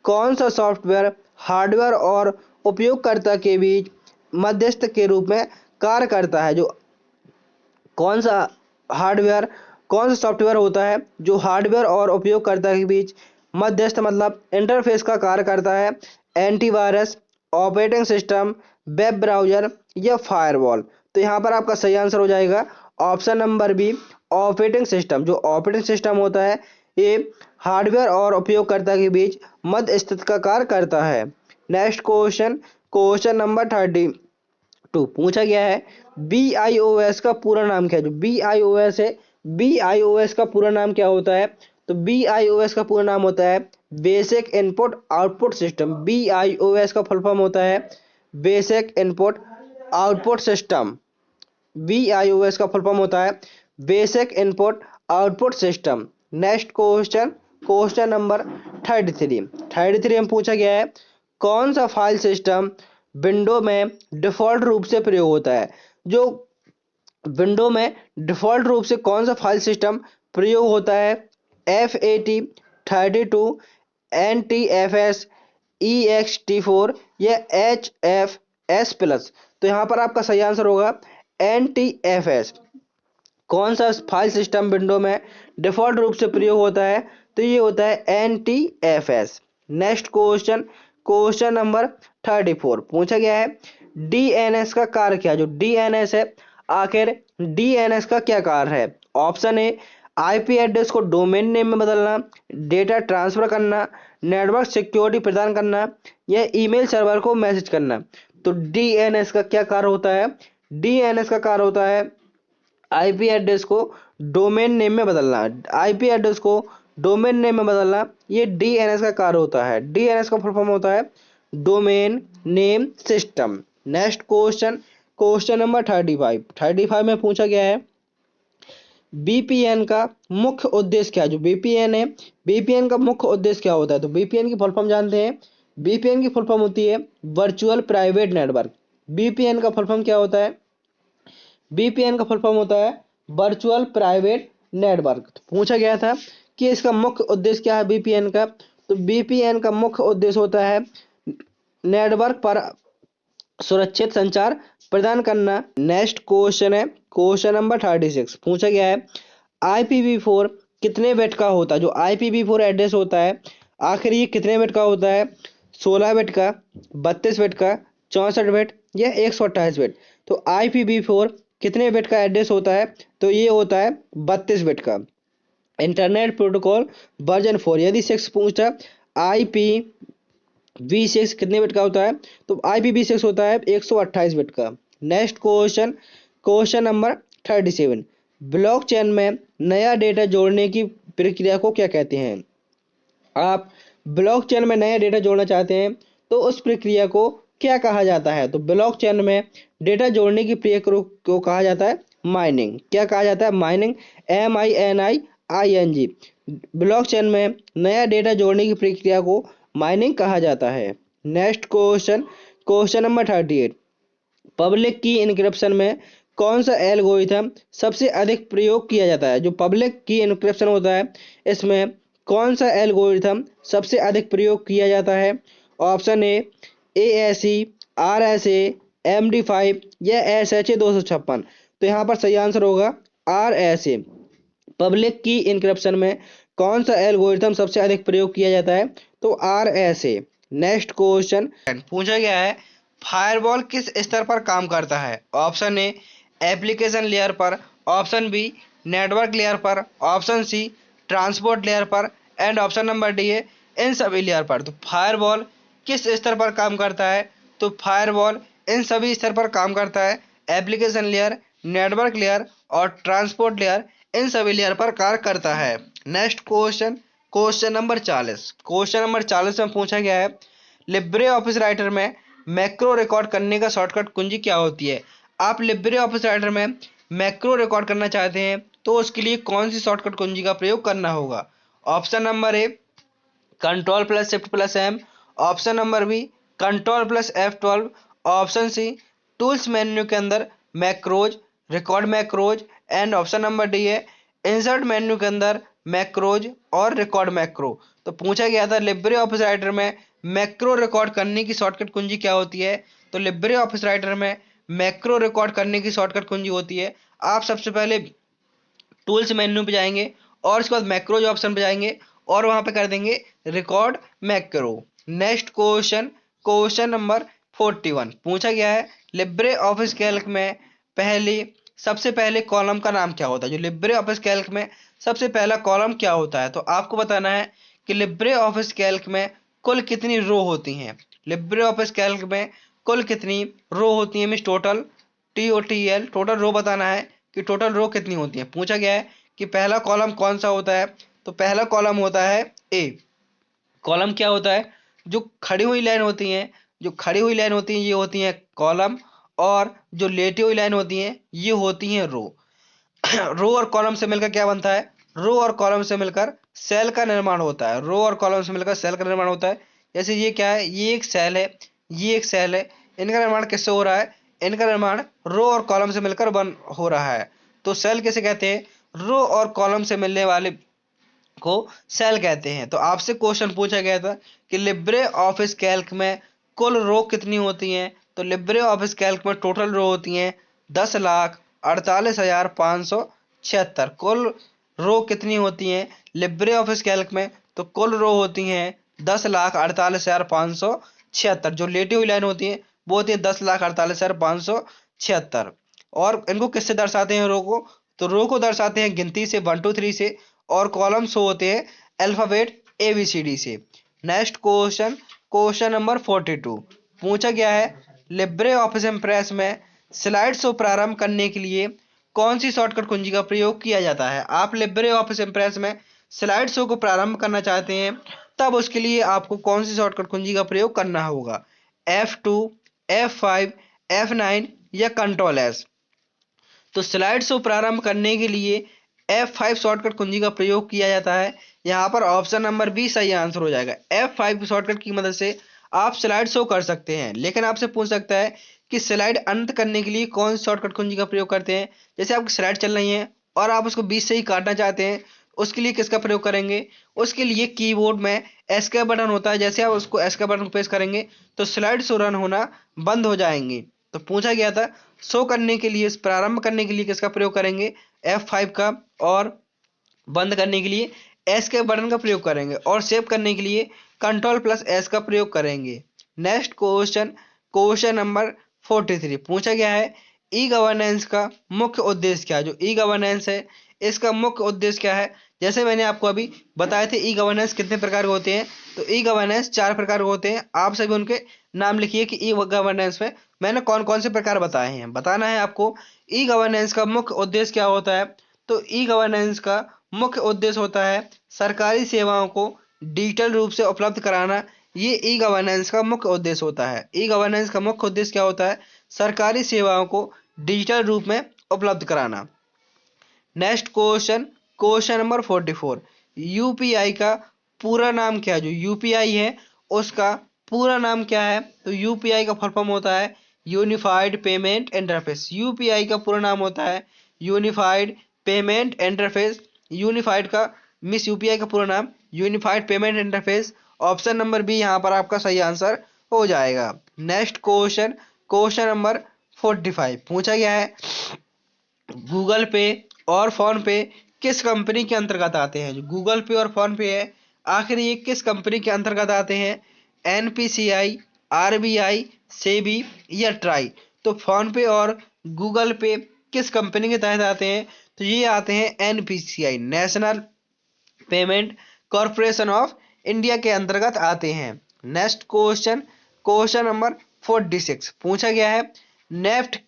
कौन सा सॉफ्टवेयर हार्डवेयर और उपयोगकर्ता के बीच मध्यस्थ के रूप में कार्य करता है? जो कौन सा हार्डवेयर, कौन सा सॉफ्टवेयर होता है जो हार्डवेयर और उपयोगकर्ता के बीच मध्यस्थ मतलब इंटरफेस का कार्य करता है? Antivirus, operating system, web browser या फायरवॉल? तो यहाँ पर आपका सही आंसर हो जाएगा option number B, operating system. जो ऑपरेटिंग सिस्टम होता है ये हार्डवेयर और उपयोगकर्ता के बीच मध्यस्थ का कार्य करता है। Next question, question number 32। पूछा गया है BIOS का पूरा नाम क्या है? जो BIOS है, BIOS का पूरा नाम क्या होता है? तो BIOS का पूरा नाम होता है basic input output system. BIOS का फुल फॉर्म होता है basic input output system. BIOS का फुल फॉर्म होता है basic input output system. Next question, question number 33 में पूछा गया है कौन सा फाइल सिस्टम विंडो में डिफॉल्ट रूप से प्रयोग होता है? जो विंडो में डिफॉल्ट रूप से कौन सा फाइल सिस्टम प्रयोग होता है? FAT32, NTFS, EXT4 या HFS+? तो यहाँ पर आपका सही आंसर होगा NTFS। कौन सा फाइल सिस्टम विंडो में डिफॉल्ट रूप से प्रयोग होता है? तो ये होता है NTFS। Next question, question number 34। पूछा गया है DNS का कार्य क्या है? जो DNS है, आखिर DNS का क्या कार्य है? ऑप्शन ए IP एड्रेस को डोमेन नेम में बदलना, डेटा ट्रांसफर करना, नेटवर्क सिक्योरिटी प्रदान करना या ईमेल सर्वर को मैसेज करना। तो DNS का क्या कार्य होता है? DNS का कार्य होता है IP एड्रेस को डोमेन नेम में बदलना। IP एड्रेस को डोमेन नेम में बदलना ये DNS का कार्य होता है। DNS का फुल फॉर्म होता है domain name system. Next question, question number 35 में पूछा गया है VPN का मुख्य उद्देश्य क्या है? जो VPN है, VPN का मुख्य उद्देश्य क्या होता है? तो VPN की फुल फॉर्म जानते हैं। VPN की फुल फॉर्म होती है वर्चुअल प्राइवेट नेटवर्क। VPN का फुल फॉर्म क्या होता है? VPN का फुल फॉर्म होता है वर्चुअल प्राइवेट नेटवर्क। तो पूछा गया था कि इसका मुख्य उद्देश्य क्या है VPN का? तो VPN का मुख्य उद्देश्य होता है नेटवर्क पर सुरक्षित संचार प्रदान करना। नेक्स्ट क्वेश्चन है क्वेश्चन नंबर 36। पूछा गया है IPv4 कितने बिट का होता है? जो IPv4 एड्रेस होता है, आखिर ये कितने बिट का होता है? 16 बिट का, 32 बिट का, 64 बिट या 128 बिट? तो IPv4 कितने बिट का एड्रेस होता है? तो ये होता है 32 बिट का। इंटरनेट प्रोटोकॉल वर्जन 4 यदि 6 पूछता IPv6 कितने बिट का होता है? तो IPv6 होता है 128 बिट का। Next question, question number 37। Blockchain में नया डेटा जोड़ने की प्रक्रिया को क्या कहते हैं? आप ब्लॉकचेन में नया डेटा जोड़ना चाहते हैं तो उस प्रक्रिया को क्या कहा जाता है? तो ब्लॉकचेन में डेटा जोड़ने की प्रक्रिया को कहा जाता है माइनिंग। क्या कहा जाता है? Mining, MINING। ब्लॉकचेन में नया डेटा जोड़ने की प्रक्रिया को माइनिंग कहा जाता है। Next question, question number 38। Public की इनक्रिप्शन में कौन सा एल्गोरिथम सबसे अधिक प्रयोग किया जाता है? जो पब्लिक की इनक्रिप्शन होता है इसमें कौन सा एल्गोरिथम सबसे अधिक प्रयोग किया जाता है? ऑप्शन ए ASE, RSA, MD5 या SHA 256? तो यहाँ पर सही आंसर होगा RSA। पब्लिक की इनक्रिप्शन में कौन सा एल्गोरिथम सबसे अधिक प्रयोग किया जाता है? तो RSA। नेक्स्ट क्वेश्चन पूछा गया है फायरवॉल किस स्तर पर काम करता है? ऑप्शन ए एप्लीकेशन लेयर पर, ऑप्शन बी नेटवर्क लेयर पर, ऑप्शन सी ट्रांसपोर्ट लेयर पर, एंड ऑप्शन नंबर डी है इन सभी लेयर पर। तो फायरवॉल किस स्तर पर काम करता है? तो फायरवॉल इन सभी स्तर पर काम करता है। एप्लीकेशन लेयर, नेटवर्क लेयर और ट्रांसपोर्ट लेयर इन सभी लेयर पर कार्य करता है। Next question, question number 40। Question number 40 में पूछा गया है लिब्रे ऑफिस राइटर में मैक्रो रिकॉर्ड करने का शॉर्टकट कुंजी क्या होती है? आप लिब्रे ऑफिस राइटर में मैक्रो रिकॉर्ड करना चाहते हैं तो उसके लिए कौन सी शॉर्टकट कुंजी का प्रयोग करना होगा? Option number A control plus shift plus M, option number B control plus F12, option C tools menu के अंदर macros, record macros, and option number D है इंसर्ट मेन्यू के अंदर मैक्रोज और रिकॉर्ड मैक्रो। तो पूछा गया था लिब्रे ऑफिस राइटर में मैक्रो रिकॉर्ड करने की शॉर्टकट कुंजी क्या होती है? तो लिब्रे ऑफिस राइटर में मैक्रो रिकॉर्ड करने की शॉर्टकट कुंजी होती है, आप सबसे पहले टूल्स मेन्यू पे जाएंगे और उसके बाद मैक्रोज ऑप्शन पे जाएंगे और वहां पे कर देंगे record macro. Next question, question number 41 पूछा गया है लिब्रे ऑफिस कैल्क में सबसे पहले कॉलम का नाम क्या होता है? जो लिब्रे ऑफिस कैल्क में सबसे पहला कॉलम क्या होता है? तो आपको बताना है कि लिब्रे ऑफिस कैल्क में कुल कितनी रो होती हैं। लिब्रे ऑफिस कैल्क में कुल कितनी रो होती है? Means total, TOTL, total row बताना है कि टोटल रो कितनी होती है। पूछा गया है कि पहला कॉलम कौन सा होता है? तो पहला कॉलम होता है ए। कॉलम क्या होता है? जो खड़ी हुई लाइन होती हैं, जो खड़ी हुई लाइन होती हैं ये होती हैं कॉलम, और जो लेटी हुई लाइन होती हैं ये होती हैं रो। रो और कॉलम से मिलकर क्या बनता है? रो और कॉलम से मिलकर सेल का निर्माण होता है। रो और कॉलम से मिलकर सेल का निर्माण होता है। जैसे ये क्या है? ये एक सेल है, ये एक सेल है। इनका निर्माण किससे हो रहा है? इनका निर्माण रो और कॉलम से मिलकर बन हो रहा है। तो सेल किसे कहते हैं? रो और कॉलम से मिलने वाले को सेल कहते हैं। तो आपसे क्वेश्चन पूछा गया था कि लिब्रे ऑफिस कैल्क में कुल रो कितनी होती हैं? तो लिब्रे ऑफिस कैल्क में टोटल रो होती हैं 10,48,576। कुल रो कितनी होती हैं लिब्रे ऑफिस कैल्क में? तो कुल रो होती हैं 10,48,576। जो लेटी हुई लाइन होती है वो होती है 10,48,576। और इनको किससे दर्शाते हैं रो को? तो रो को दर्शाते हैं गिनती से 1 2 3 से, और कॉलम्स होते हैं अल्फाबेट ABCD से। नेक्स्ट क्वेश्चन, क्वेश्चन नंबर 42 पूछा गया है लिब्रे ऑफिस इम्प्रेस में स्लाइड शो प्रारंभ करने के लिए कौन सी शॉर्टकट कुंजी का प्रयोग किया जाता है? आप लिब्रे ऑफिस इम्प्रेस में स्लाइड शो को प्रारंभ करना चाहते हैं तब उसके लिए आपको कौन सी शॉर्टकट कुंजी का प्रयोग करना होगा? F2, F5, F9 या कंट्रोल S। तो स्लाइड शो प्रारंभ करने के लिए F5 शॉर्टकट कुंजी का प्रयोग किया जाता है। यहाँ पर ऑप्शन नंबर बी सही आंसर हो जाएगा। F5 शॉर्टकट की मदद से आप स्लाइड शो कर सकते हैं। लेकिन आपसे पूछ सकता है कि स्लाइड अंत करने के लिए कौन सी शॉर्टकट कुंजी का प्रयोग करते हैं? जैसे आपकी स्लाइड चल रही है और आप उसको बीच से ही काटना चाहते हैं, उसके लिए किसका प्रयोग करेंगे? उसके लिए कीबोर्ड में एस्केप बटन होता है। जैसे आप उसको एस्केप बटन प्रेस करेंगे तो स्लाइड शो रन होना बंद हो जाएंगे। तो पूछा गया था शो करने के लिए, प्रारंभ करने के लिए किसका प्रयोग करेंगे? F5 का, और बंद करने के लिए एस्केप बटन का प्रयोग करेंगे, और सेव करने के लिए कंट्रोल प्लस S का प्रयोग करेंगे। नेक्स्ट क्वेश्चन, क्वेश्चन नंबर 43 पूछा गया है ई गवर्नेंस का मुख्य उद्देश्य क्या है? जो ई गवर्नेंस है इसका मुख्य उद्देश्य क्या है? जैसे मैंने आपको अभी बताए थे ई गवर्नेंस कितने प्रकार के होते हैं, तो ई गवर्नेंस 4 प्रकार के होते हैं। आप सभी उनके नाम लिखिए कि ई गवर्नेंस में मैंने कौन कौन से प्रकार बताए हैं। बताना है आपको ई गवर्नेंस का मुख्य उद्देश्य क्या होता है। तो ई गवर्नेंस का मुख्य उद्देश्य होता है सरकारी सेवाओं को डिजिटल रूप से उपलब्ध कराना। ये ई गवर्नेंस का मुख्य उद्देश्य होता है। ई गवर्नेंस का मुख्य उद्देश्य क्या होता है? सरकारी सेवाओं को डिजिटल रूप में उपलब्ध कराना। Next question, question number 44 UPI का पूरा नाम क्या है? जो यूपीआई है उसका पूरा नाम क्या है? तो यूपीआई का फुल फॉर्म होता है यूनिफाइड पेमेंट इंटरफेस। यूपीआई का पूरा नाम होता है यूनिफाइड पेमेंट इंटरफेस। यूनिफाइड का मिस यूपीआई का पूरा नाम unified payment interface. Option number B यहाँ पर आपका सही आंसर हो जाएगा। नेक्स्ट क्वेश्चन, क्वेश्चन नंबर 45 पूछा गया है गूगल पे और फोन पे किस कंपनी के अंतर्गत आते हैं? जो गूगल पे और फोन पे है आखिर ये किस कंपनी के अंतर्गत आते हैं? NPCI, RBI, सेबी या ट्राई। तो फोन पे और गूगल पे किस कंपनी के तहत आते हैं? तो ये आते हैं NPCI, national Payment Corporation of India के अंतर्गत आते हैं। नेक्स्ट क्वेश्चन, क्वेश्चन नंबर 46 पूछा गया है, नेफ्ट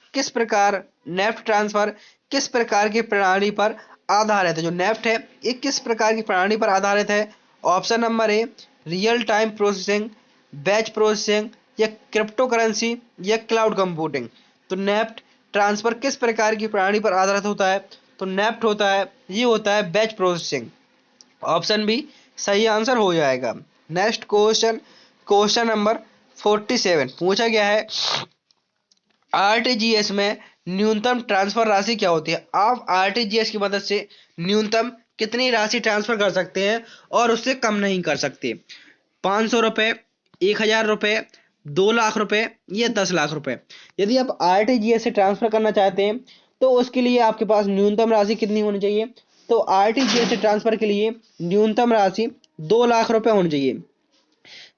ट्रांसफर किस प्रकार की प्रणाली पर आधारित है। जो नेफ्ट है ये किस प्रकार की प्रणाली पर आधारित है। Option number a real time processing, batch processing, या क्रिप्टो करेंसी, या क्लाउड कंप्यूटिंग। तो नेफ्ट ट्रांसफर किस प्रकार की प्रणाली पर आधारित होता है। तो नेफ्ट होता है, ये होता है बैच प्रोसेसिंग। ऑप्शन बी सही आंसर हो जाएगा। नेक्स्ट क्वेश्चन, क्वेश्चन नंबर 47 पूछा गया है, आरटीजीएस में न्यूनतम ट्रांसफर राशि क्या होती है। आप आरटीजीएस की मदद से न्यूनतम कितनी राशि ट्रांसफर कर सकते हैं और उससे कम नहीं कर सकते। 500 रुपये, 1000 रुपये, 2 लाख रुपए, या 10 लाख रुपए। यदि आप आरटीजीएस से ट्रांसफर करना चाहते हैं तो उसके लिए आपके पास न्यूनतम राशि कितनी होनी चाहिए। तो आरटीजीएस से ट्रांसफर के लिए न्यूनतम राशि 2 लाख रुपए होनी चाहिए।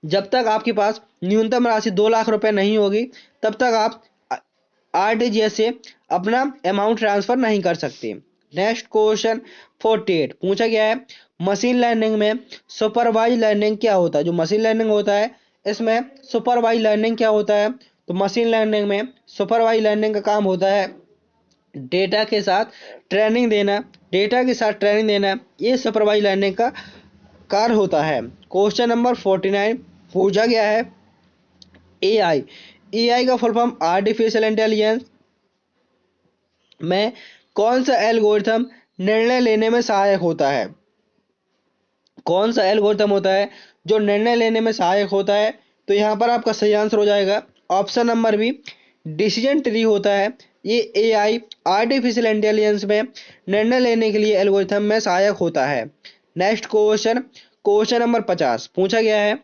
जब तक आपके पास न्यूनतम राशि 2 लाख रुपए नहीं होगी तब तक आप आरटीजीएस से अपना अमाउंट ट्रांसफर नहीं कर सकते। नेक्स्ट क्वेश्चन 48 पूछा गया है, मशीन लर्निंग में सुपरवाइज लर्निंग क्या होता है। जो मशीन लर्निंग होता है इसमें सुपरवाइज लर्निंग क्या होता है। तो मशीन लर्निंग में सुपरवाइज लर्निंग का काम होता है डेटा के साथ ट्रेनिंग देना, ये सुपरवाइज लर्निंग का कार्य होता है। क्वेश्चन नंबर 49 पूछा गया है, एआई का फुल फॉर्म आर्टिफिशियल इंटेलिजेंस में कौन सा एल्गोरिथम निर्णय लेने में सहायक होता है। कौन सा एल्गोरिथम होता है जो निर्णय लेने में सहायक होता है। तो यहाँ पर आपका सही आंसर हो जाएगा option number B decision tree होता है। ये एआई आर्टिफिशियल इंटेलिजेंस में निर्णय लेने के लिए एल्गोरिथम में सहायक होता है। नेक्स्ट क्वेश्चन, क्वेश्चन नंबर 50 पूछा गया है,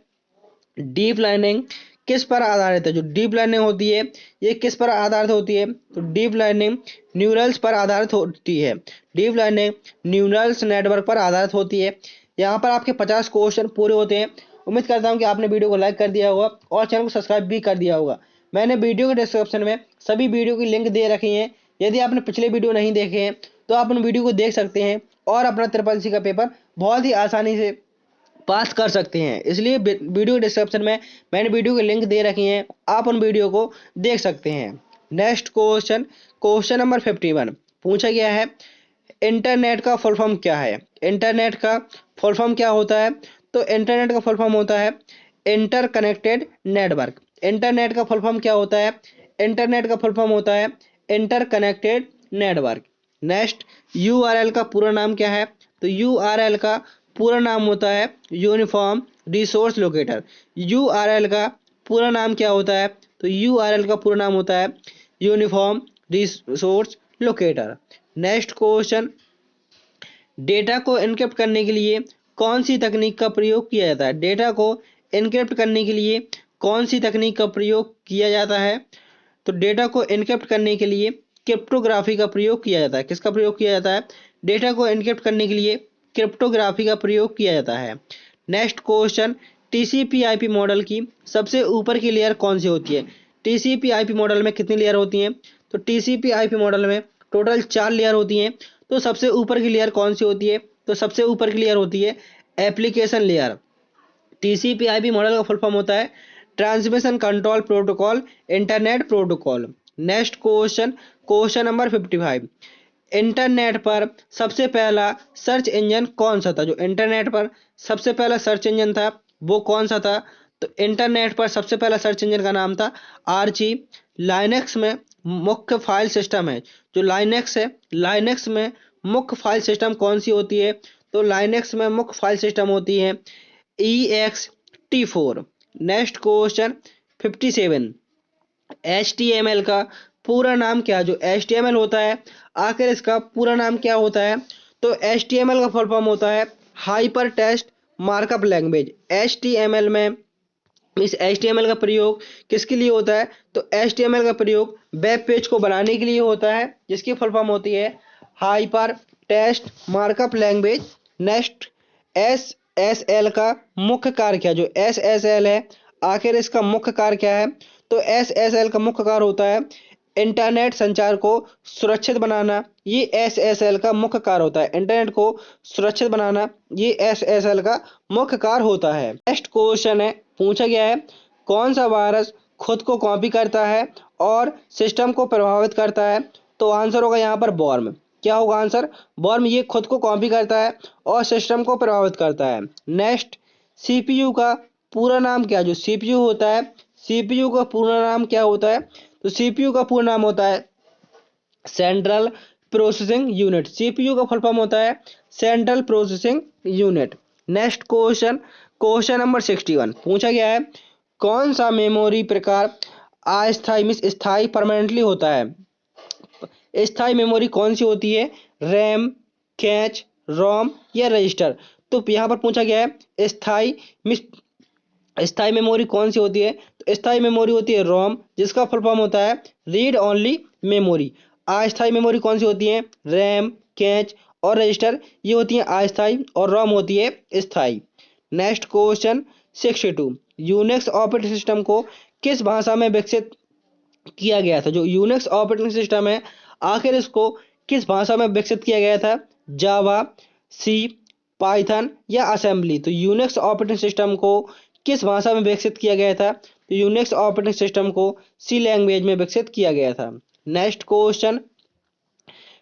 डीप लर्निंग किस पर आधारित है। जो डीप लर्निंग होती है ये किस पर आधारित होती है। तो डीप लर्निंग न्यूरल्स पर आधारित होती है। डीप लर्निंग न्यूरल्स नेटवर्क पर आधारित होती है। यहाँ पर आपके 50 क्वेश्चन पूरे होते हैं। उम्मीद करता हूँ कि आपने वीडियो को लाइक कर दिया होगा और चैनल को सब्सक्राइब भी कर दिया होगा। मैंने वीडियो के डिस्क्रिप्शन में सभी वीडियो की लिंक दे रखी है। यदि आपने पिछले वीडियो नहीं देखे हैं तो आप उन वीडियो को देख सकते हैं और अपना ट्रिपल का पेपर बहुत ही आसानी से पास कर सकते हैं। इसलिए वीडियो डिस्क्रिप्शन में मैंने वीडियो की लिंक दे रखी हैं, आप उन वीडियो को देख सकते हैं। नेक्स्ट क्वेश्चन, क्वेश्चन नंबर 51 पूछा गया है, इंटरनेट का फुल फॉर्म क्या है। इंटरनेट का फुल फॉर्म क्या होता है। तो इंटरनेट का फुल फॉर्म होता है इंटरकनेक्टेड नेटवर्क। इंटरनेट का फुल फॉर्म क्या होता है। इंटरनेट का फुल फॉर्म होता है इंटरकनेक्टेड नेटवर्क। नेक्स्ट, यूआरएल का पूरा नाम क्या है। तो यूआरएल का पूरा नाम होता है यूनिफॉर्म रिसोर्स लोकेटर। यूआरएल का पूरा नाम क्या होता है। तो यूआरएल का पूरा नाम होता है uniform resource locator. Next question, data को एन्क्रिप्ट करने के लिए कौन सी तकनीक का प्रयोग किया जाता है। डेटा को एन्क्रिप्ट करने के लिए कौन सी तकनीक का प्रयोग किया जाता है। तो डेटा को एन्क्रिप्ट करने के लिए क्रिप्टोग्राफी का प्रयोग किया जाता है। किसका प्रयोग किया जाता है। डेटा को एन्क्रिप्ट करने के लिए क्रिप्टोग्राफी का प्रयोग किया जाता है। नेक्स्ट क्वेश्चन, टीसीपी/आईपी मॉडल की सबसे ऊपर की लेयर कौन सी होती है। टीसीपी/आईपी मॉडल में कितनी लेयर होती हैं। तो टीसीपी/आईपी मॉडल में टोटल 4 लेयर होती हैं। तो सबसे ऊपर की लेयर कौन सी होती है। तो सबसे ऊपर की लेयर होती है एप्लीकेशन लेयर। टीसीपी/आईपी मॉडल का फुल फॉर्म होता है transmission control protocol internet protocol. Next question, question number 55, internet पर सबसे पहला सर्च इंजन कौन सा था। जो इंटरनेट पर सबसे पहला सर्च इंजन था वो कौन सा था। तो इंटरनेट पर सबसे पहला सर्च इंजन का नाम था आर्ची। लाइनेक्स में मुख्य फाइल सिस्टम है। जो लाइनेक्स है, लाइनेक्स में मुख्य फाइल सिस्टम कौन सी होती है। तो लाइनेक्स में मुख्य फाइल सिस्टम होती है ext4। नेक्स्ट क्वेश्चन 57, HTML का पूरा नाम क्या। जो HTML होता है आखिर इसका पूरा नाम क्या होता है। तो HTML का फुल फॉर्म होता है hyper text markup language. HTML में इस HTML का प्रयोग किसके लिए होता है। तो HTML का प्रयोग वेब पेज को बनाने के लिए होता है जिसकी फुल फॉर्म होती है hyper text markup language. Next, SSL का मुख्य कार्य क्या। जो SSL है आखिर इसका मुख्य कार्य क्या है। तो SSL का मुख्य कार्य होता है इंटरनेट संचार को सुरक्षित बनाना, ये एसएसएल का मुख्य कार्य होता है। इंटरनेट को सुरक्षित बनाना ये एसएसएल का मुख्य कार्य होता है। नेक्स्ट क्वेश्चन है, पूछा गया है कौन सा वायरस खुद को कॉपी करता है और सिस्टम को प्रभावित करता है? तो आंसर होगा यहाँ पर वॉर्म। क्या होगा आंसर? वॉर्म। ये खुद को कॉपी करता है और सिस्टम को प्रभावित करता है। नेक्स्ट, सीपीयू का पूरा नाम क्या? जो सीपीयू होता है, सीपीयू का पूरा नाम क्या होता है? तो सीपीयू का पूरा नाम होता है सेंट्रल प्रोसेसिंग यूनिट। सीपीयू का फुल फॉर्म होता है central processing unit. Next question, question number 61, पूछा गया है कौन सा मेमोरी प्रकार अस्थायी मीन्स स्थायी परमानेंटली होता है? स्थायी मेमोरी कौन सी होती है? रैम, कैच, रोम या रजिस्टर? तो यहाँ पर पूछा गया है स्थायी मीन्स स्थायी मेमोरी कौन सी होती है? तो स्थायी मेमोरी होती है रोम, जिसका फुल फॉर्म होता है रीड ओनली मेमोरी। अस्थायी मेमोरी कौन सी होती है? रैम, कैच और रजिस्टर, ये होती है अस्थायी और रोम होती है स्थायी। Next question 62, Unix operating system को किस भाषा में विकसित किया गया था? जो यूनिक्स ऑपरेटिंग सिस्टम है आखिर इसको किस भाषा में विकसित किया गया था? जावा, सी, पाइथन या असेंबली? तो यूनिक्स ऑपरेटिंग सिस्टम को किस भाषा में विकसित किया गया था? तो यूनिक्स ऑपरेटिंग सिस्टम को सी लैंग्वेज में विकसित किया गया था। नेक्स्ट क्वेश्चन,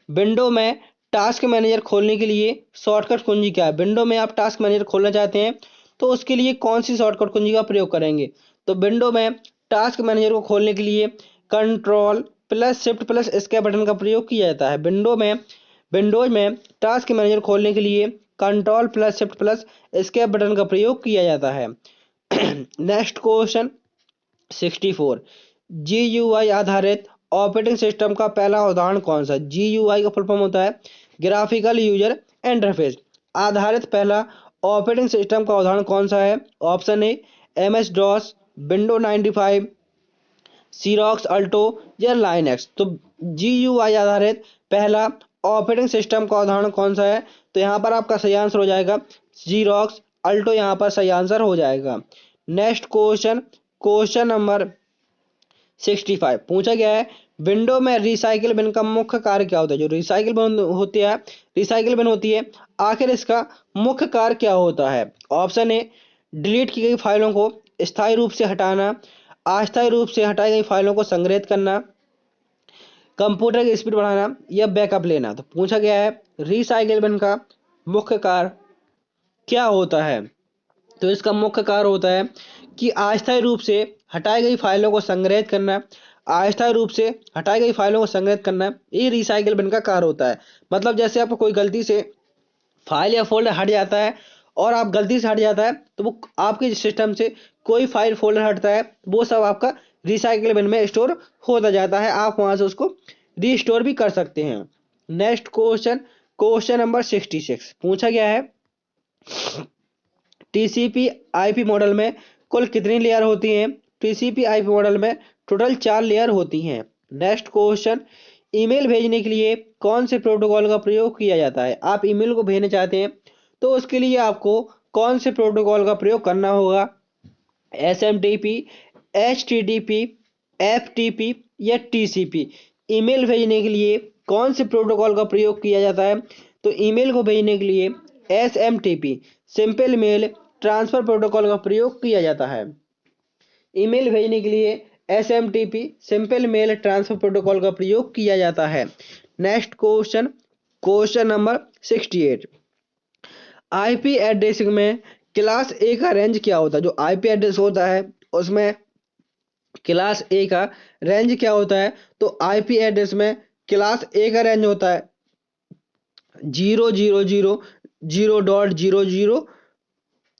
विंडो में टास्क मैनेजर खोलने के लिए शॉर्टकट कुंजी क्या है? विंडो में आप टास्क मैनेजर खोलना चाहते हैं तो उसके लिए कौन सी शॉर्टकट कुंजी का प्रयोग करेंगे? तो विंडो में टास्क मैनेजर को खोलने के लिए control plus shift plus escape button का प्रयोग किया जाता है। विंडोज में टास्क मैनेजर खोलने के लिए control plus shift plus escape button का प्रयोग किया जाता है। नेक्स्ट क्वेश्चन 64, GUI आधारित ऑपरेटिंग सिस्टम का पहला उदाहरण कौन सा? GUI का फुल फॉर्म होता है ग्राफिकल यूजर इंटरफेस। आधारित पहला ऑपरेटिंग सिस्टम का उदाहरण कौन सा है? Option A MS DOS, window 95, Xerox Alto या लाइनक्स? तो GUI आधारित पहला ऑपरेटिंग सिस्टम का उदाहरण कौन सा है? तो यहाँ पर आपका सही आंसर हो जाएगा जीरोक्स अल्टो, यहाँ पर सही आंसर हो जाएगा। नेक्स्ट क्वेश्चन, क्वेश्चन नंबर 65, पूछा गया है विंडो में रिसाइकिल बिन का मुख्य कार्य क्या होता है? जो रिसाइकिल बिन होती है आखिर इसका मुख्य कार्य क्या होता है? ऑप्शन ए डिलीट की गई फाइलों को स्थायी रूप से हटाना, अस्थायी रूप से हटाई गई फाइलों को संग्रहित करना, कंप्यूटर की स्पीड बढ़ाना या बैकअप लेना? तो पूछा गया है रिसाइकिल बिन का मुख्य कार्य क्या होता है? तो इसका मुख्य कार्य होता है कि अस्थायी रूप से हटाई गई फाइलों को संग्रहित करना। अस्थायी रूप से हटाई गई फाइलों को संग्रहित करना ये रिसाइकिल बिन का कार्य होता है। मतलब जैसे आपको कोई गलती से फाइल या फोल्डर हट जाता है और आप गलती से हट जाता है तो वो आपके सिस्टम से कोई फाइल फोल्डर हटता है, वो सब आपका रिसाइकिल बिन में स्टोर होता जाता है, आप वहां से उसको रीस्टोर भी कर सकते हैं। नेक्स्ट क्वेश्चन, क्वेश्चन नंबर 66, पूछा गया है TCP IP मॉडल में कुल कितनी लेयर होती हैं? TCP IP मॉडल में टोटल 4 लेयर होती हैं। नेक्स्ट क्वेश्चन, ईमेल भेजने के लिए कौन से प्रोटोकॉल का प्रयोग किया जाता है? आप ईमेल को भेजना चाहते हैं तो उसके लिए आपको कौन से प्रोटोकॉल का प्रयोग करना होगा? SMTP, HTTP, FTP या TCP? ईमेल भेजने के लिए कौन से प्रोटोकॉल का प्रयोग किया जाता है? तो ईमेल को भेजने के लिए SMTP simple mail transfer protocol का प्रयोग किया जाता है। ईमेल भेजने के लिए SMTP simple mail transfer protocol का प्रयोग किया जाता है। Next question, question number 68, IP addressing में क्लास A का रेंज क्या होता है? जो IP एड्रेस होता है उसमें क्लास A का रेंज क्या होता है? तो IP एड्रेस में क्लास A का रेंज होता है 000.0.00।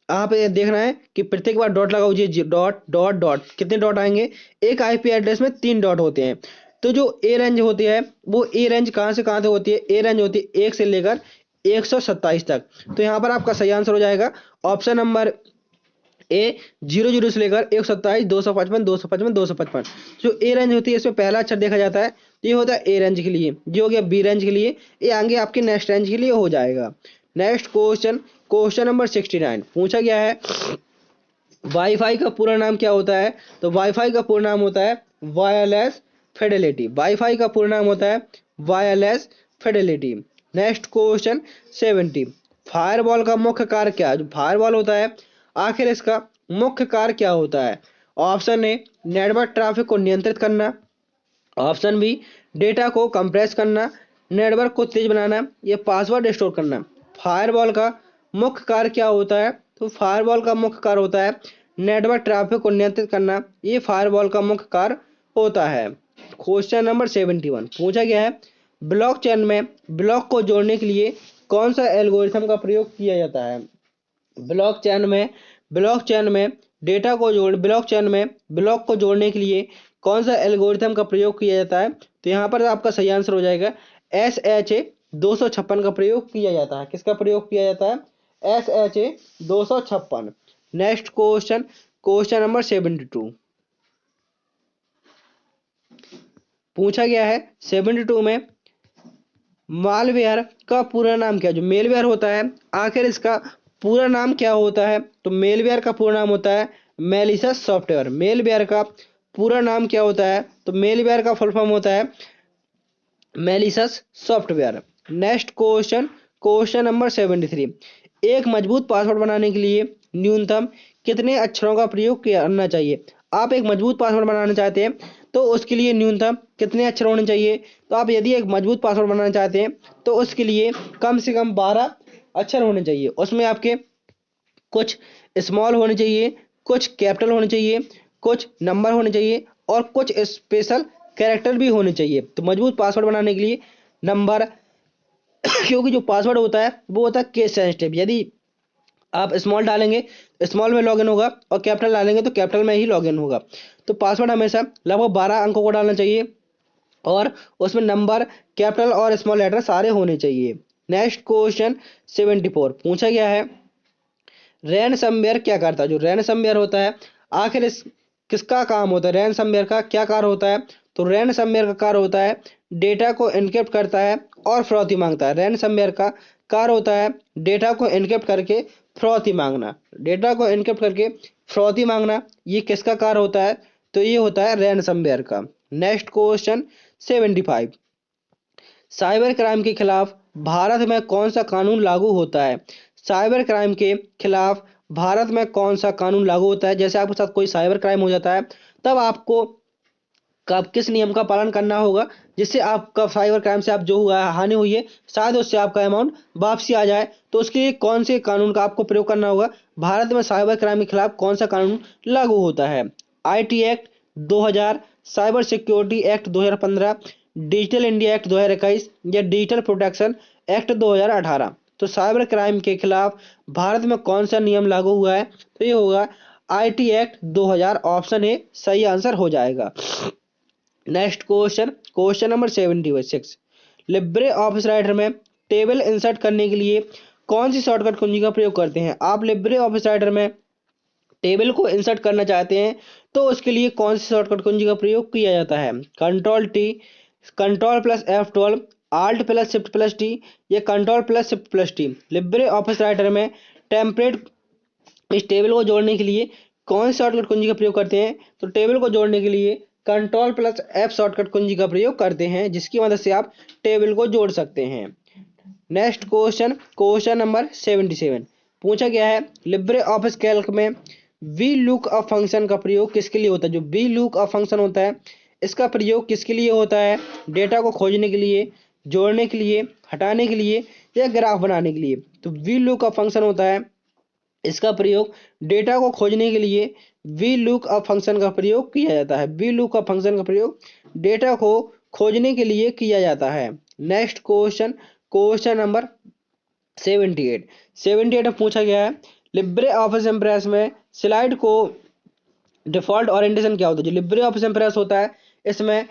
आप ये देखना है कि प्रत्येक बार डॉट लगाओ, जी डॉट डॉट डॉट, कितने डॉट आएंगे? एक IP एड्रेस में 3 डॉट होते हैं। तो जो ए रेंज होती है वो ए रेंज कहाँ से कहाँ तक होती है? ए रेंज होती है 1 से लेकर 127 तक। तो यहाँ पर आपका सही आंसर हो जाएगा ऑप्शन नंबर ए 00 से लेकर 127, 255, 255, 255। जो ए रेंज होती है इसमें पहला अक्षर देखा जाता है, ये होता है ए रेंज के लिए, जो हो गया बी रेंज के लिए, ये आगे आपके नेक्स्ट रेंज के लिए हो जाएगा। नेक्स्ट क्वेश्चन, क्वेश्चन नंबर 69, पूछा गया है वाईफाई का पूरा नाम क्या होता है? तो वाईफाई का पूरा नाम होता है वायरलेस फिडेलिटी। वाईफाई का पूरा नाम होता है wireless Fidelity. Next question 70, firewall का मुख्य कार्य क्या है? जो फायरवॉल होता है आखिर इसका मुख्य कार्य क्या होता है? ऑप्शन ए नेटवर्क ट्रैफिक को नियंत्रित करना, ऑप्शन बी डेटा को कंप्रेस करना, नेटवर्क को तेज बनाना, या पासवर्ड स्टोर करना। फायरवॉल का मुख्य कार्य क्या होता है? तो फायरवॉल का मुख्य कार्य होता है नेटवर्क ट्रैफिक को नियंत्रित करना। ये फायरवॉल का मुख्य कार्य होता है। क्वेश्चन नंबर 71 पूछा गया है, ब्लॉकचेन में ब्लॉक को जोड़ने के लिए कौन सा एल्गोरिथम का प्रयोग किया जाता है? ब्लॉकचेन में डेटा को जोड़ ब्लॉकचेन में ब्लॉक को जोड़ने के लिए कौन सा एल्गोरिथम का प्रयोग किया जाता है? तो यहाँ पर आपका सही आंसर हो जाएगा SHA 256 का प्रयोग किया जाता है। किसका प्रयोग किया जाता है? SHA 256। Next question, question number 72 पूछा गया है 72 में, मालवेयर का पूरा नाम क्या है? जो मेलवेयर होता है आखिर इसका पूरा नाम क्या होता है? तो मेलवेयर का पूरा नाम होता है मैलिशियस सॉफ्टवेयर। मेलवेयर का पूरा नाम क्या होता है? तो मेलवेयर का फुल फॉर्म होता है malicious software. Next question, question number 73, एक मजबूत पासवर्ड बनाने के लिए न्यूनतम कितने अक्षरों का प्रयोग करना चाहिए? आप एक मजबूत पासवर्ड बनाना चाहते हैं तो उसके लिए न्यूनतम कितने अक्षर होने चाहिए? तो आप यदि एक मजबूत पासवर्ड बनाना चाहते हैं तो उसके लिए कम से कम 12 अक्षर होने चाहिए। उसमें आपके कुछ स्मॉल होने चाहिए, कुछ कैपिटल होने चाहिए, कुछ नंबर होने चाहिए और कुछ स्पेशल कैरेक्टर भी होने चाहिए। तो मजबूत पासवर्ड बनाने के लिए नंबर क्योंकि जो पासवर्ड होता है वो होता है केस सेंसिटिव। यदि आप स्मॉल डालेंगे स्मॉल में लॉगिन होगा और कैपिटल डालेंगे तो कैपिटल में ही लॉगिन होगा। तो पासवर्ड हमेशा लगभग 12 अंकों को डालना चाहिए और उसमें नंबर, कैपिटल और स्मॉल लेटर सारे होने चाहिए। नेक्स्ट क्वेश्चन 74 पूछा गया है, रैनसमवेयर क्या करता है? जो रैनसमवेयर होता है आखिर इस किसका काम होता है? रैनसमवेयर का क्या कार्य होता है? तो रैनसमवेयर का कार्य होता है डेटा को एन्क्रिप्ट करता है और फिरौती मांगता है। रैनसमवेयर का कार्य होता है डेटा को एन्क्रिप्ट करके फिरौती मांगना। डेटा को एन्क्रिप्ट करके फिरौती मांगना ये किसका कार्य होता है? तो ये होता है रैनसमवेयर का। नेक्स्ट क्वेश्चन 75, साइबर क्राइम के खिलाफ भारत में कौन सा कानून लागू होता है? साइबर क्राइम के खिलाफ भारत में कौन सा कानून लागू होता है? जैसे आपके साथ कोई साइबर क्राइम हो जाता है तब आपको कब किस नियम का पालन करना होगा जिससे आपका साइबर क्राइम से आप जो हुआ है हानि हुई है शायद उससे आपका अमाउंट वापसी आ जाए, तो उसके लिए कौन से कानून का आपको प्रयोग करना होगा? भारत में साइबर क्राइम के खिलाफ कौन सा कानून लागू होता है? IT act 2000, cyber security act 2015, digital India act 2021 या डिजिटल प्रोटेक्शन एक्ट 2018। तो साइबर क्राइम के खिलाफ भारत में कौन सा नियम लागू हुआ है? तो ये होगा IT एक्ट 2000। ऑप्शन ए सही आंसर हो जाएगा। Next question, question number 76, Libre Office writer में टेबल इंसर्ट करने के लिए कौन सी शॉर्टकट कुंजी का प्रयोग करते हैं? आप लिब्रे ऑफिस राइटर में टेबल को इंसर्ट करना चाहते हैं तो उसके लिए कौन सी शॉर्टकट कुंजी का प्रयोग किया जाता है? Ctrl+T, Ctrl+F12, Alt+Shift+T या Ctrl+Shift+T। लिब्रे ऑफिस राइटर में टेम्पलेट इस टेबल को जोड़ने के लिए कौन सी शॉर्टकट कुंजी का प्रयोग करते हैं? तो टेबल को जोड़ने के लिए Ctrl+F शॉर्टकट कुंजी का प्रयोग करते हैं जिसकी मदद से आप टेबल को जोड़ सकते हैं। नेक्स्ट क्वेश्चन, क्वेश्चन नंबर 77 पूछा गया है, लिब्रे ऑफिस कैल्क में वी लुक अप फंक्शन का प्रयोग किसके लिए होता है? जो वी लुक अप फंक्शन होता है इसका प्रयोग किसके लिए होता है? डेटा को खोजने के लिए, जोड़ने के लिए, हटाने के लिए या ग्राफ बनाने के लिए? तो वी लुक अप फंक्शन होता है इसका प्रयोग डेटा को खोजने के लिए वी लुक अप फंक्शन का प्रयोग किया जाता है। वी लुक अप फंक्शन का प्रयोग डेटा को खोजने के लिए किया जाता है। नेक्स्ट क्वेश्चन, क्वेश्चन नंबर 78 में पूछा गया है, लिब्रे ऑफिस इम्प्रेस में स्लाइड को डिफॉल्ट ओरिएंटेशन क्या होता है? जो लिब्रे ऑफिस इम्प्रेस होता है इसमें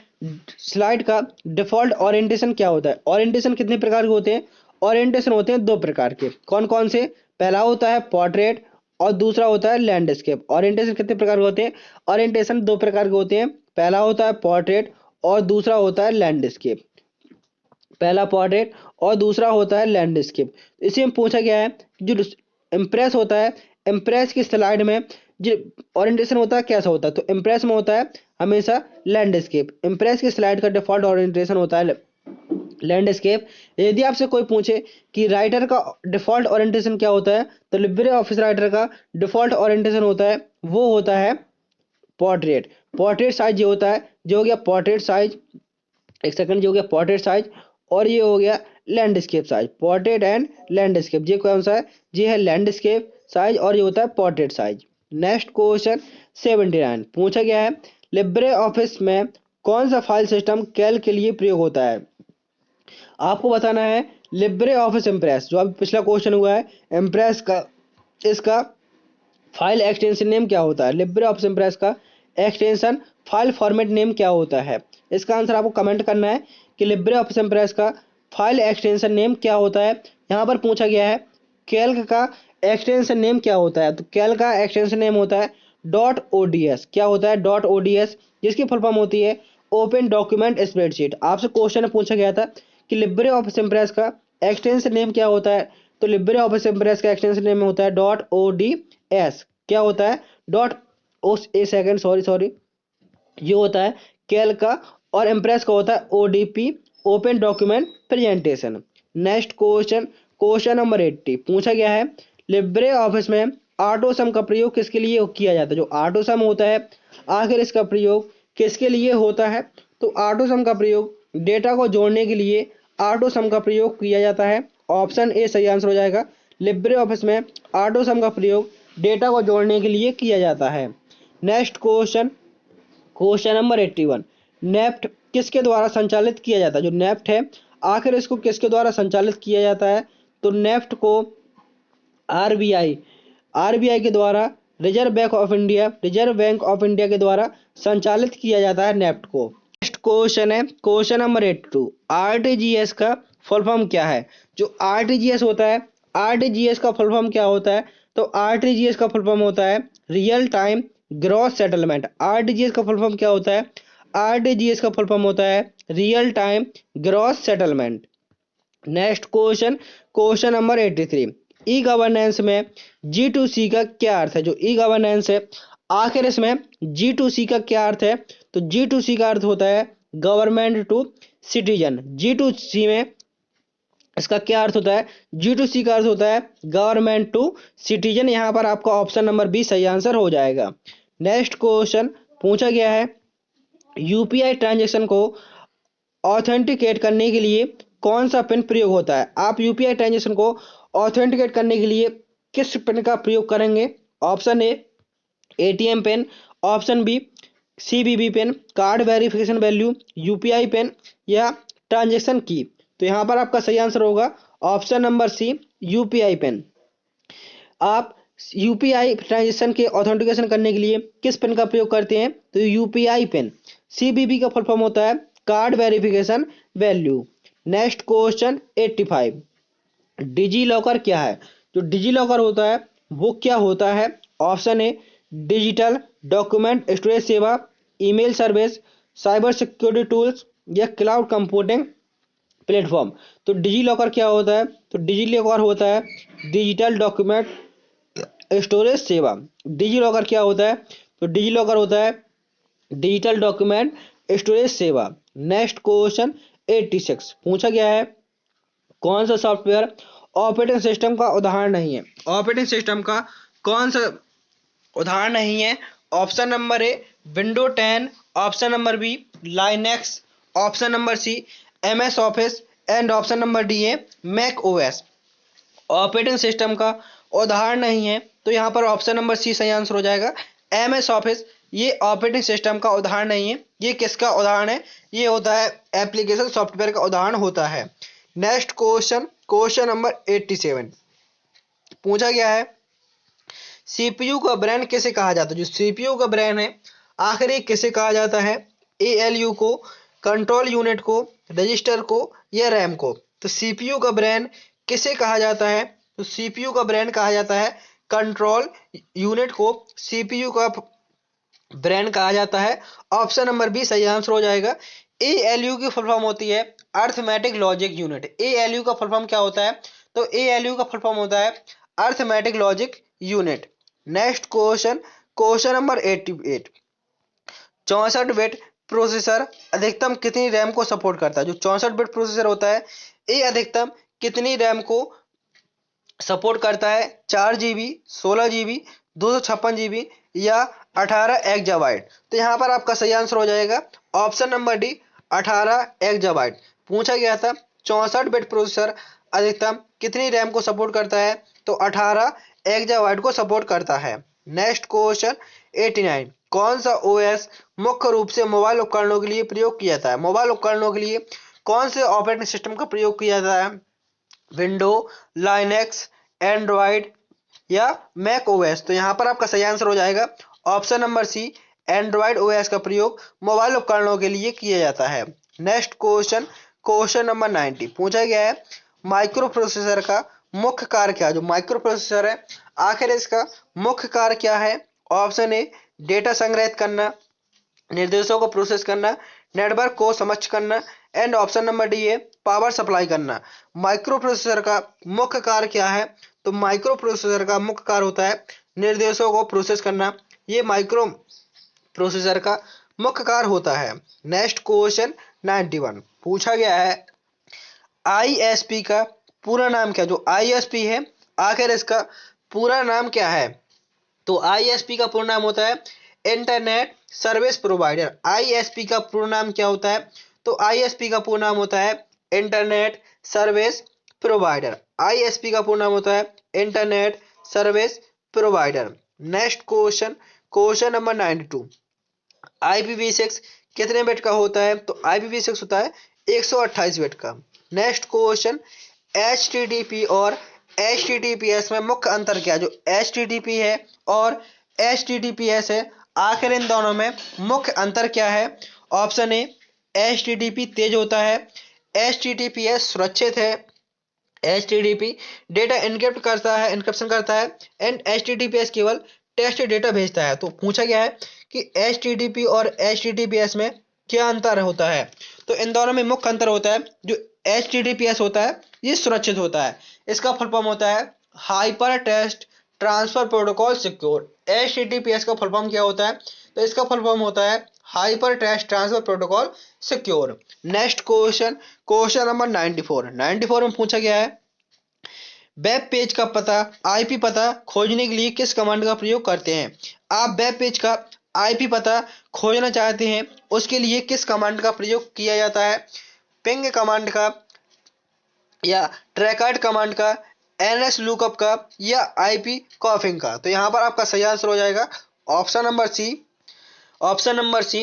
स्लाइड का डिफॉल्ट ओरिएंटेशन क्या होता है? ओरिएंटेशन कितने प्रकार के होते हैं? ओरिएंटेशन होते हैं 2 प्रकार के। कौन कौन से? पहला होता है पोर्ट्रेट और दूसरा होता है लैंडस्केप। ओरिएंटेशन कितने प्रकार के होते हैं? ओरिएंटेशन 2 प्रकार के होते हैं। पहला होता है पोर्ट्रेट और दूसरा होता है लैंडस्केप। पहला पोर्ट्रेट और दूसरा होता है लैंडस्केप। इसी में पूछा गया है जो इम्प्रेस होता है, इम्प्रेस की स्लाइड में जो ओरिएंटेशन होता है कैसा होता है, तो इम्प्रेस में होता है हमेशा लैंडस्केप। इम्प्रेस की स्लाइड का डिफॉल्ट ओरिएंटेशन होता है लैंडस्केप। यदि आपसे कोई पूछे कि राइटर का डिफॉल्ट ओरिएंटेशन क्या होता है, तो लिब्रे ऑफिस राइटर का डिफॉल्ट ओरिएंटेशन होता है, वो होता है पोर्ट्रेट। पोर्ट्रेट साइज ये होता है, जो हो गया पोर्ट्रेट साइज, एक सेकंड, जो हो गया पोर्ट्रेट साइज, और ये हो गया landscape size. Portrait and landscape, ये कौन सा है, ये है लैंडस्केप साइज, और ये होता है पोर्ट्रेट साइज। नेक्स्ट क्वेश्चन 79 पूछा गया है, लिब्रे ऑफिस में कौन सा फाइल सिस्टम कैल्क के लिए प्रयोग होता है। आपको बताना है लिब्रे ऑफिस इम्प्रेस, जो अभी पिछला क्वेश्चन हुआ है इम्प्रेस का, इसका फाइल एक्सटेंशन नेम क्या होता है। लिब्रे ऑफिस इम्प्रेस का एक्सटेंशन फाइल फॉर्मेट नेम क्या होता है। इसका आंसर आपको कमेंट करना है कि लिब्रे ऑफिस इम्प्रेस का फाइल एक्सटेंशन नेम क्या होता है। यहाँ पर पूछा गया है कैल्क का एक्सटेंशन नेम क्या होता है, तो कैल्क का एक्सटेंशन नेम होता है डॉट ओडीएस। क्या होता है, डॉट ओडीएस, जिसकी फुल फॉर्म होती है ओपन डॉक्यूमेंट स्प्रेडशीट। आपसे क्वेश्चन में पूछा गया था कि लिब्रे ऑफिस इम्प्रेस का एक्सटेंशन नेम क्या होता है, तो लिब्रे ऑफिस इम्प्रेस का एक्सटेंशन नेम होता है डॉट ओडीएस। क्या होता है, डॉट ओ, ए सेकंड, सॉरी, ये होता है कैल्क का, और इम्प्रेस का होता है ODP, open document presentation. Next question, question number 80 पूछा गया है, लिब्रे ऑफिस में ऑटो सम का प्रयोग किसके लिए किया जाता है। जो ऑटो सम होता है, आखिर इसका प्रयोग किसके लिए होता है, तो ऑटो सम का प्रयोग डेटा को जोड़ने के लिए ऑटो सम का प्रयोग किया जाता है। ऑप्शन ए सही आंसर हो जाएगा। लिब्रे ऑफिस में ऑटो सम का प्रयोग डेटा को जोड़ने के लिए किया जाता है। Next question, question number 81, NEFT किसके द्वारा संचालित किया जाता है। जो नेफ्ट है, आखिर इसको किसके द्वारा संचालित किया जाता है, तो नेफ्ट को आरबीआई के द्वारा, रिजर्व बैंक ऑफ इंडिया के द्वारा संचालित किया जाता है नेफ्ट को। नेक्स्ट क्वेश्चन है क्वेश्चन नंबर 82, आरटीजीएस का फुल फॉर्म क्या है। जो आरटीजीएस होता है, आरटीजीएस का फुल फॉर्म क्या होता है, तो आरटीजीएस का फुल फॉर्म होता है real time gross settlement. RTGS का फुल फॉर्म क्या होता है, आरटीजीएस का फुल फॉर्म होता है real time gross settlement. Next question, question number 83, e governance में G2C का क्या अर्थ है। जो ई गवर्नेंस है, आखिर इसमें G2C का क्या अर्थ है, तो G2C का अर्थ होता है गवर्नमेंट टू सिटीजन। G2C में इसका क्या अर्थ होता है, G2C का अर्थ होता है गवर्नमेंट टू सिटीजन। यहाँ पर आपका ऑप्शन नंबर बी सही आंसर हो जाएगा। नेक्स्ट क्वेश्चन पूछा गया है, यूपीआई ट्रांजैक्शन को ऑथेंटिकेट करने के लिए कौन सा पिन प्रयोग होता है। आप यूपीआई ट्रांजैक्शन को ऑथेंटिकेट करने के लिए किस पिन का प्रयोग करेंगे। Option A ATM PIN, option B CVV PIN, card verification value, UPI PIN, या ट्रांजैक्शन की। तो यहाँ पर आपका सही आंसर होगा option number C UPI PIN. आप यूपीआई ट्रांजैक्शन के ऑथेंटिकेशन करने के लिए किस पिन का प्रयोग करते हैं, तो यूपीआई पिन। सीवीवी का फुल फॉर्म होता है card verification value. Next question 85, digi locker क्या है। जो डिजी लॉकर होता है वो क्या होता है। Option A digital document storage सेवा, email service, cyber security tools, या क्लाउड कंप्यूटिंग प्लेटफॉर्म। तो डिजी लॉकर क्या होता है, तो डिजी लॉकर होता है डिजिटल डॉक्यूमेंट स्टोरेज सेवा। डिजी लॉकर क्या होता है, तो डिजी लॉकर होता है डिजिटल डॉक्यूमेंट स्टोरेज सेवा। नेक्स्ट क्वेश्चन 86 पूछा गया है, कौन सा सॉफ्टवेयर ऑपरेटिंग सिस्टम का उदाहरण नहीं है। ऑपरेटिंग सिस्टम का कौन सा उदाहरण नहीं है। Option number A window 10, option number B Linux, option number C MS Office, and option number D है मैक ओएस। ऑपरेटिंग सिस्टम का उदाहरण नहीं है, तो यहाँ पर ऑप्शन नंबर सी सही आंसर हो जाएगा एमएस ऑफिस। ये ऑपरेटिंग सिस्टम का उदाहरण नहीं है, ये किसका उदाहरण है, ये होता है एप्लीकेशन सॉफ्टवेयर का उदाहरण होता है। नेक्स्ट क्वेश्चन, क्वेश्चन नंबर 87 पूछा गया है, सीपीयू का ब्रांड किसे कहा जाता है। जो सीपीयू का ब्रांड है, आखिर ये किसे कहा जाता है, एएलयू को, कंट्रोल यूनिट को, रजिस्टर को, या रैम को। तो सीपीयू का ब्रांड किसे कहा जाता है, तो सीपीयू का ब्रांड कहा जाता है कंट्रोल यूनिट को सीपीयू का ब्रांड कहा जाता है। ऑप्शन नंबर बी सही आंसर हो जाएगा। एएलयू की फुल फॉर्म होती है अर्थमेटिक लॉजिक यूनिट। एएलयू का फुल फॉर्म क्या होता है, तो एएलयू का फुल फॉर्म होता है arithmetic logic unit. Next question, question number 88, 64 bit processor अधिकतम कितनी रैम को सपोर्ट करता है? जो 64 बिट प्रोसेसर होता है ये अधिकतम कितनी रैम को सपोर्ट करता है? 4 GB, 16 GB, 256 GB या 18 एक्जाबाइट? तो यहाँ पर आपका सही आंसर हो जाएगा ऑप्शन नंबर डी, 18 एक्जाबाइट। पूछा गया था 64 बिट प्रोसेसर अधिकतम कितनी रैम को सपोर्ट करता है? तो 18 एक्जाबाइट को सपोर्ट करता है। नेक्स्ट क्वेश्चन 89, कौन सा ओएस मुख्य रूप से मोबाइल उपकरणों के लिए प्रयोग किया जाता है? मोबाइल उपकरणों के लिए कौन से ऑपरेटिंग सिस्टम का प्रयोग किया जाता है? विंडो, लाइनेक्स, एंड्रॉइड या मैक ओएस? तो यहाँ पर आपका सही आंसर हो जाएगा option number C, Android OS का प्रयोग मोबाइल उपकरणों के लिए किया जाता है। नेक्स्ट क्वेश्चन, क्वेश्चन नंबर 90, पूछा गया है माइक्रो प्रोसेसर का मुख्य कार्य क्या है? जो माइक्रो प्रोसेसर है आखिर इसका मुख्य कार्य क्या है? ऑप्शन ए, डेटा संग्रहित करना, निर्देशों को प्रोसेस करना, नेटवर्क को समझ करना, एंड ऑप्शन नंबर डी है पावर सप्लाई करना। माइक्रो प्रोसेसर का मुख्य कार्य क्या है? तो माइक्रो प्रोसेसर का मुख्य कार्य होता है निर्देशों को प्रोसेस करना। ये माइक्रो प्रोसेसर का मुख्य कार्य होता है। नेक्स्ट क्वेश्चन 91, पूछा गया है आईएसपी का पूरा नाम क्या? जो आईएसपी है आखिर इसका पूरा नाम क्या है? तो आईएसपी का पूरा नाम होता है इंटरनेट सर्विस प्रोवाइडर। आईएसपी का पूरा नाम क्या होता है? तो आईएसपी का पूरा नाम होता है इंटरनेट सर्विस प्रोवाइडर। आईएसपी का पूरा नाम होता है internet service provider. Next question, question number 92, IPv6 कितने बिट का होता है? तो IPv6 होता है 128 बिट का। नेक्स्ट क्वेश्चन, HTTP और HTTPS में मुख्य अंतर क्या है? जो HTTP है और HTTPS है आखिर इन दोनों में मुख्य अंतर क्या है? ऑप्शन ए, HTTP तेज होता है, HTTPS सुरक्षित है, HTTP डेटा इनक्रिप्ट करता है, इनक्रिप्शन करता है, एंड HTTPS केवल टेक्स्ट डेटा भेजता है। तो पूछा गया है कि HTTP और HTTPS में क्या अंतर होता है? तो इन दोनों में मुख्य अंतर होता है जो HTTPS होता है ये सुरक्षित होता है, इसका फुल फॉर्म होता है hyper text transfer protocol secure. HTTPS का फुल फॉर्म क्या होता है? तो इसका फुल फॉर्म होता है hyper text transfer protocol secure. Next question, question number 94 में पूछा गया है वेब पेज का पता, आईपी पता खोजने के लिए किस कमांड का प्रयोग करते हैं? आप वेब पेज का आईपी पता खोजना चाहते हैं उसके लिए किस कमांड का प्रयोग किया जाता है? पिंग कमांड का या ट्रैकर्ड कमांड का, एनएस लुकअप का या आईपी कॉफिंग का? तो यहाँ पर आपका सही आंसर हो जाएगा option number C, option number C,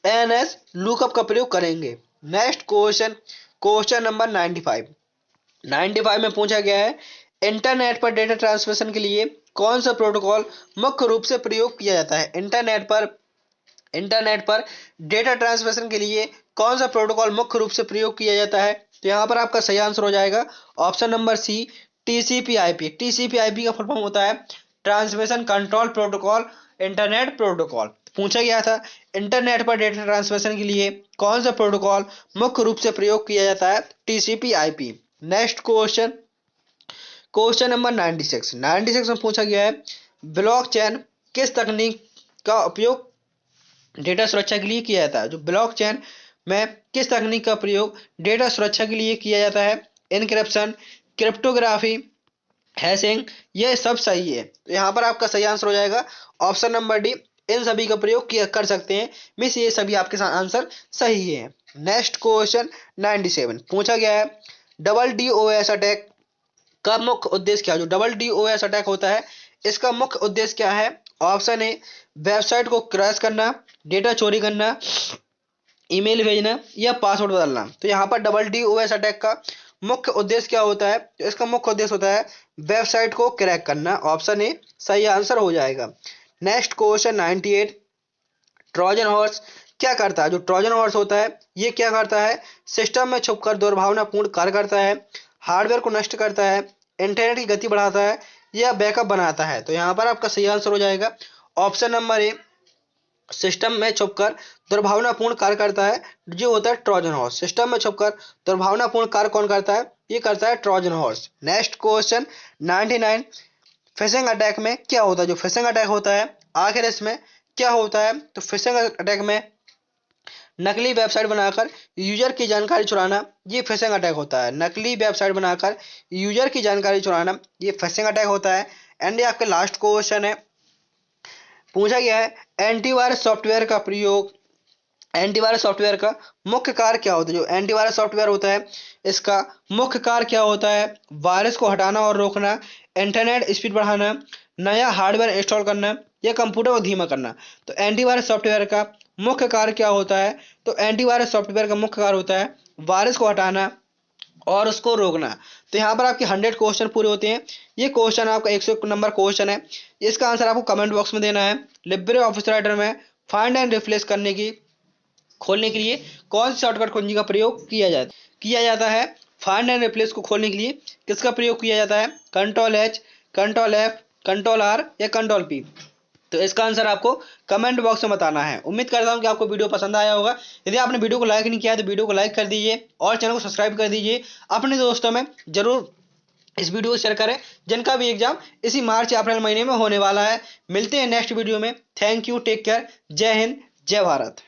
NS lookup का प्रयोग करेंगे। नेक्स्ट क्वेश्चन, क्वेश्चन नंबर 95 में पूछा गया है इंटरनेट पर डेटा ट्रांसमिशन के लिए कौन सा प्रोटोकॉल मुख्य रूप से प्रयोग किया जाता है? इंटरनेट पर डेटा ट्रांसमिशन के लिए कौन सा प्रोटोकॉल मुख्य रूप से प्रयोग किया जाता है? तो यहाँ पर आपका सही आंसर हो जाएगा ऑप्शन नंबर सी, TCP/IP। TCP/IP का फुल फॉर्म होता है transmission control protocol internet protocol. पूछा गया था इंटरनेट पर डेटा ट्रांसमिशन के लिए कौन सा प्रोटोकॉल मुख्य रूप से प्रयोग किया जाता है? TCP/IP। Next question, question number 96 में पूछा गया है ब्लॉकचेन किस तकनीक का उपयोग डेटा सुरक्षा के लिए किया जाता है? जो ब्लॉकचेन में किस तकनीक का प्रयोग डेटा सुरक्षा के लिए किया जाता है? एन्क्रिप्शन, क्रिप्टोग्राफी, हैशिंग, ये सब सही है। तो यहाँ पर आपका सही आंसर हो जाएगा ऑप्शन नंबर डी, इन सभी का प्रयोग किया कर सकते हैं। मिस ये सभी आपके आंसर सही है। नेक्स्ट क्वेश्चन 97 पूछा गया है डबल DOS अटैक का मुख्य उद्देश्य क्या है? जो डबल DOS अटैक होता है इसका मुख्य उद्देश्य क्या है? ऑप्शन ए, वेबसाइट को क्रैश करना, डेटा चोरी करना, ईमेल भेजना या पासवर्ड बदलना। तो यहाँ पर डबल DOS अटैक का मुख्य उद्देश्य क्या होता है? तो इसका मुख्य उद्देश्य होता है वेबसाइट को क्रैक करना। ऑप्शन ए सही आंसर हो जाएगा। नेक्स्ट क्वेश्चन 98, ट्रोजन हॉर्स क्या करता है? जो ट्रोजन हॉर्स होता है ये क्या करता है? सिस्टम में छुपकर दुर्भावनापूर्ण कार्य करता है, हार्डवेयर को नष्ट करता है, इंटरनेट की गति बढ़ाता है या बैकअप बनाता है। तो यहाँ पर आपका सही आंसर हो जाएगा ऑप्शन नंबर ए, सिस्टम में छुपकर दुर्भावनापूर्ण कार्य करता है जो होता है ट्रोजन हॉर्स। सिस्टम में छुपकर दुर्भावनापूर्ण कार्य कौन करता है? ये करता है Trojan horse. Next question 99, phishing attack में क्या होता है, जो फिशिंग अटैक होता है आखिर इसमें क्या होता है, तो फिशिंग अटैक में नकली वेबसाइट बनाकर यूजर की जानकारी चुराना, ये फिशिंग अटैक होता है। नकली वेबसाइट बनाकर यूजर की जानकारी चुराना, ये फिशिंग अटैक होता है। एंड ये आपका लास्ट क्वेश्चन है, पूछा गया है एंटीवायरस सॉफ्टवेयर का प्रयोग, एंटीवायरस सॉफ्टवेयर का मुख्य कार्य क्या होता है। जो एंटीवायरस सॉफ्टवेयर होता है इसका मुख्य कार्य क्या होता है, वायरस को हटाना और रोकना, इंटरनेट स्पीड बढ़ाना, नया हार्डवेयर इंस्टॉल करना या कंप्यूटर को धीमा करना। तो एंटीवायरस सॉफ्टवेयर का मुख्य कार्य क्या होता है, तो एंटीवायरस सॉफ्टवेयर का मुख्य कार्य होता है वायरस को हटाना और उसको रोकना। तो यहाँ पर आपके 100 क्वेश्चन पूरे होते हैं। ये क्वेश्चन आपका 101 नंबर क्वेश्चन है। इसका आंसर आपको कमेंट बॉक्स में देना है। लिब्रे ऑफिस राइटर में फाइंड एंड रिप्लेस करने की खोलने के लिए कौन सी शॉर्टकट कुंजी का प्रयोग किया जाता है। फाइंड एंड रिप्लेस को खोलने के लिए किसका प्रयोग किया जाता है, control H, control F, control R या कंट्रोल पी। तो इसका आंसर आपको कमेंट बॉक्स में बताना है। उम्मीद करता हूं कि आपको वीडियो पसंद आया होगा। यदि आपने वीडियो को लाइक नहीं किया तो वीडियो को लाइक कर दीजिए और चैनल को सब्सक्राइब कर दीजिए। अपने दोस्तों में जरूर इस वीडियो को शेयर करें जिनका भी एग्जाम इसी मार्च या अप्रैल महीने में होने वाला है। मिलते हैं नेक्स्ट वीडियो में। थैंक यू, टेक केयर, जय हिंद, जय भारत।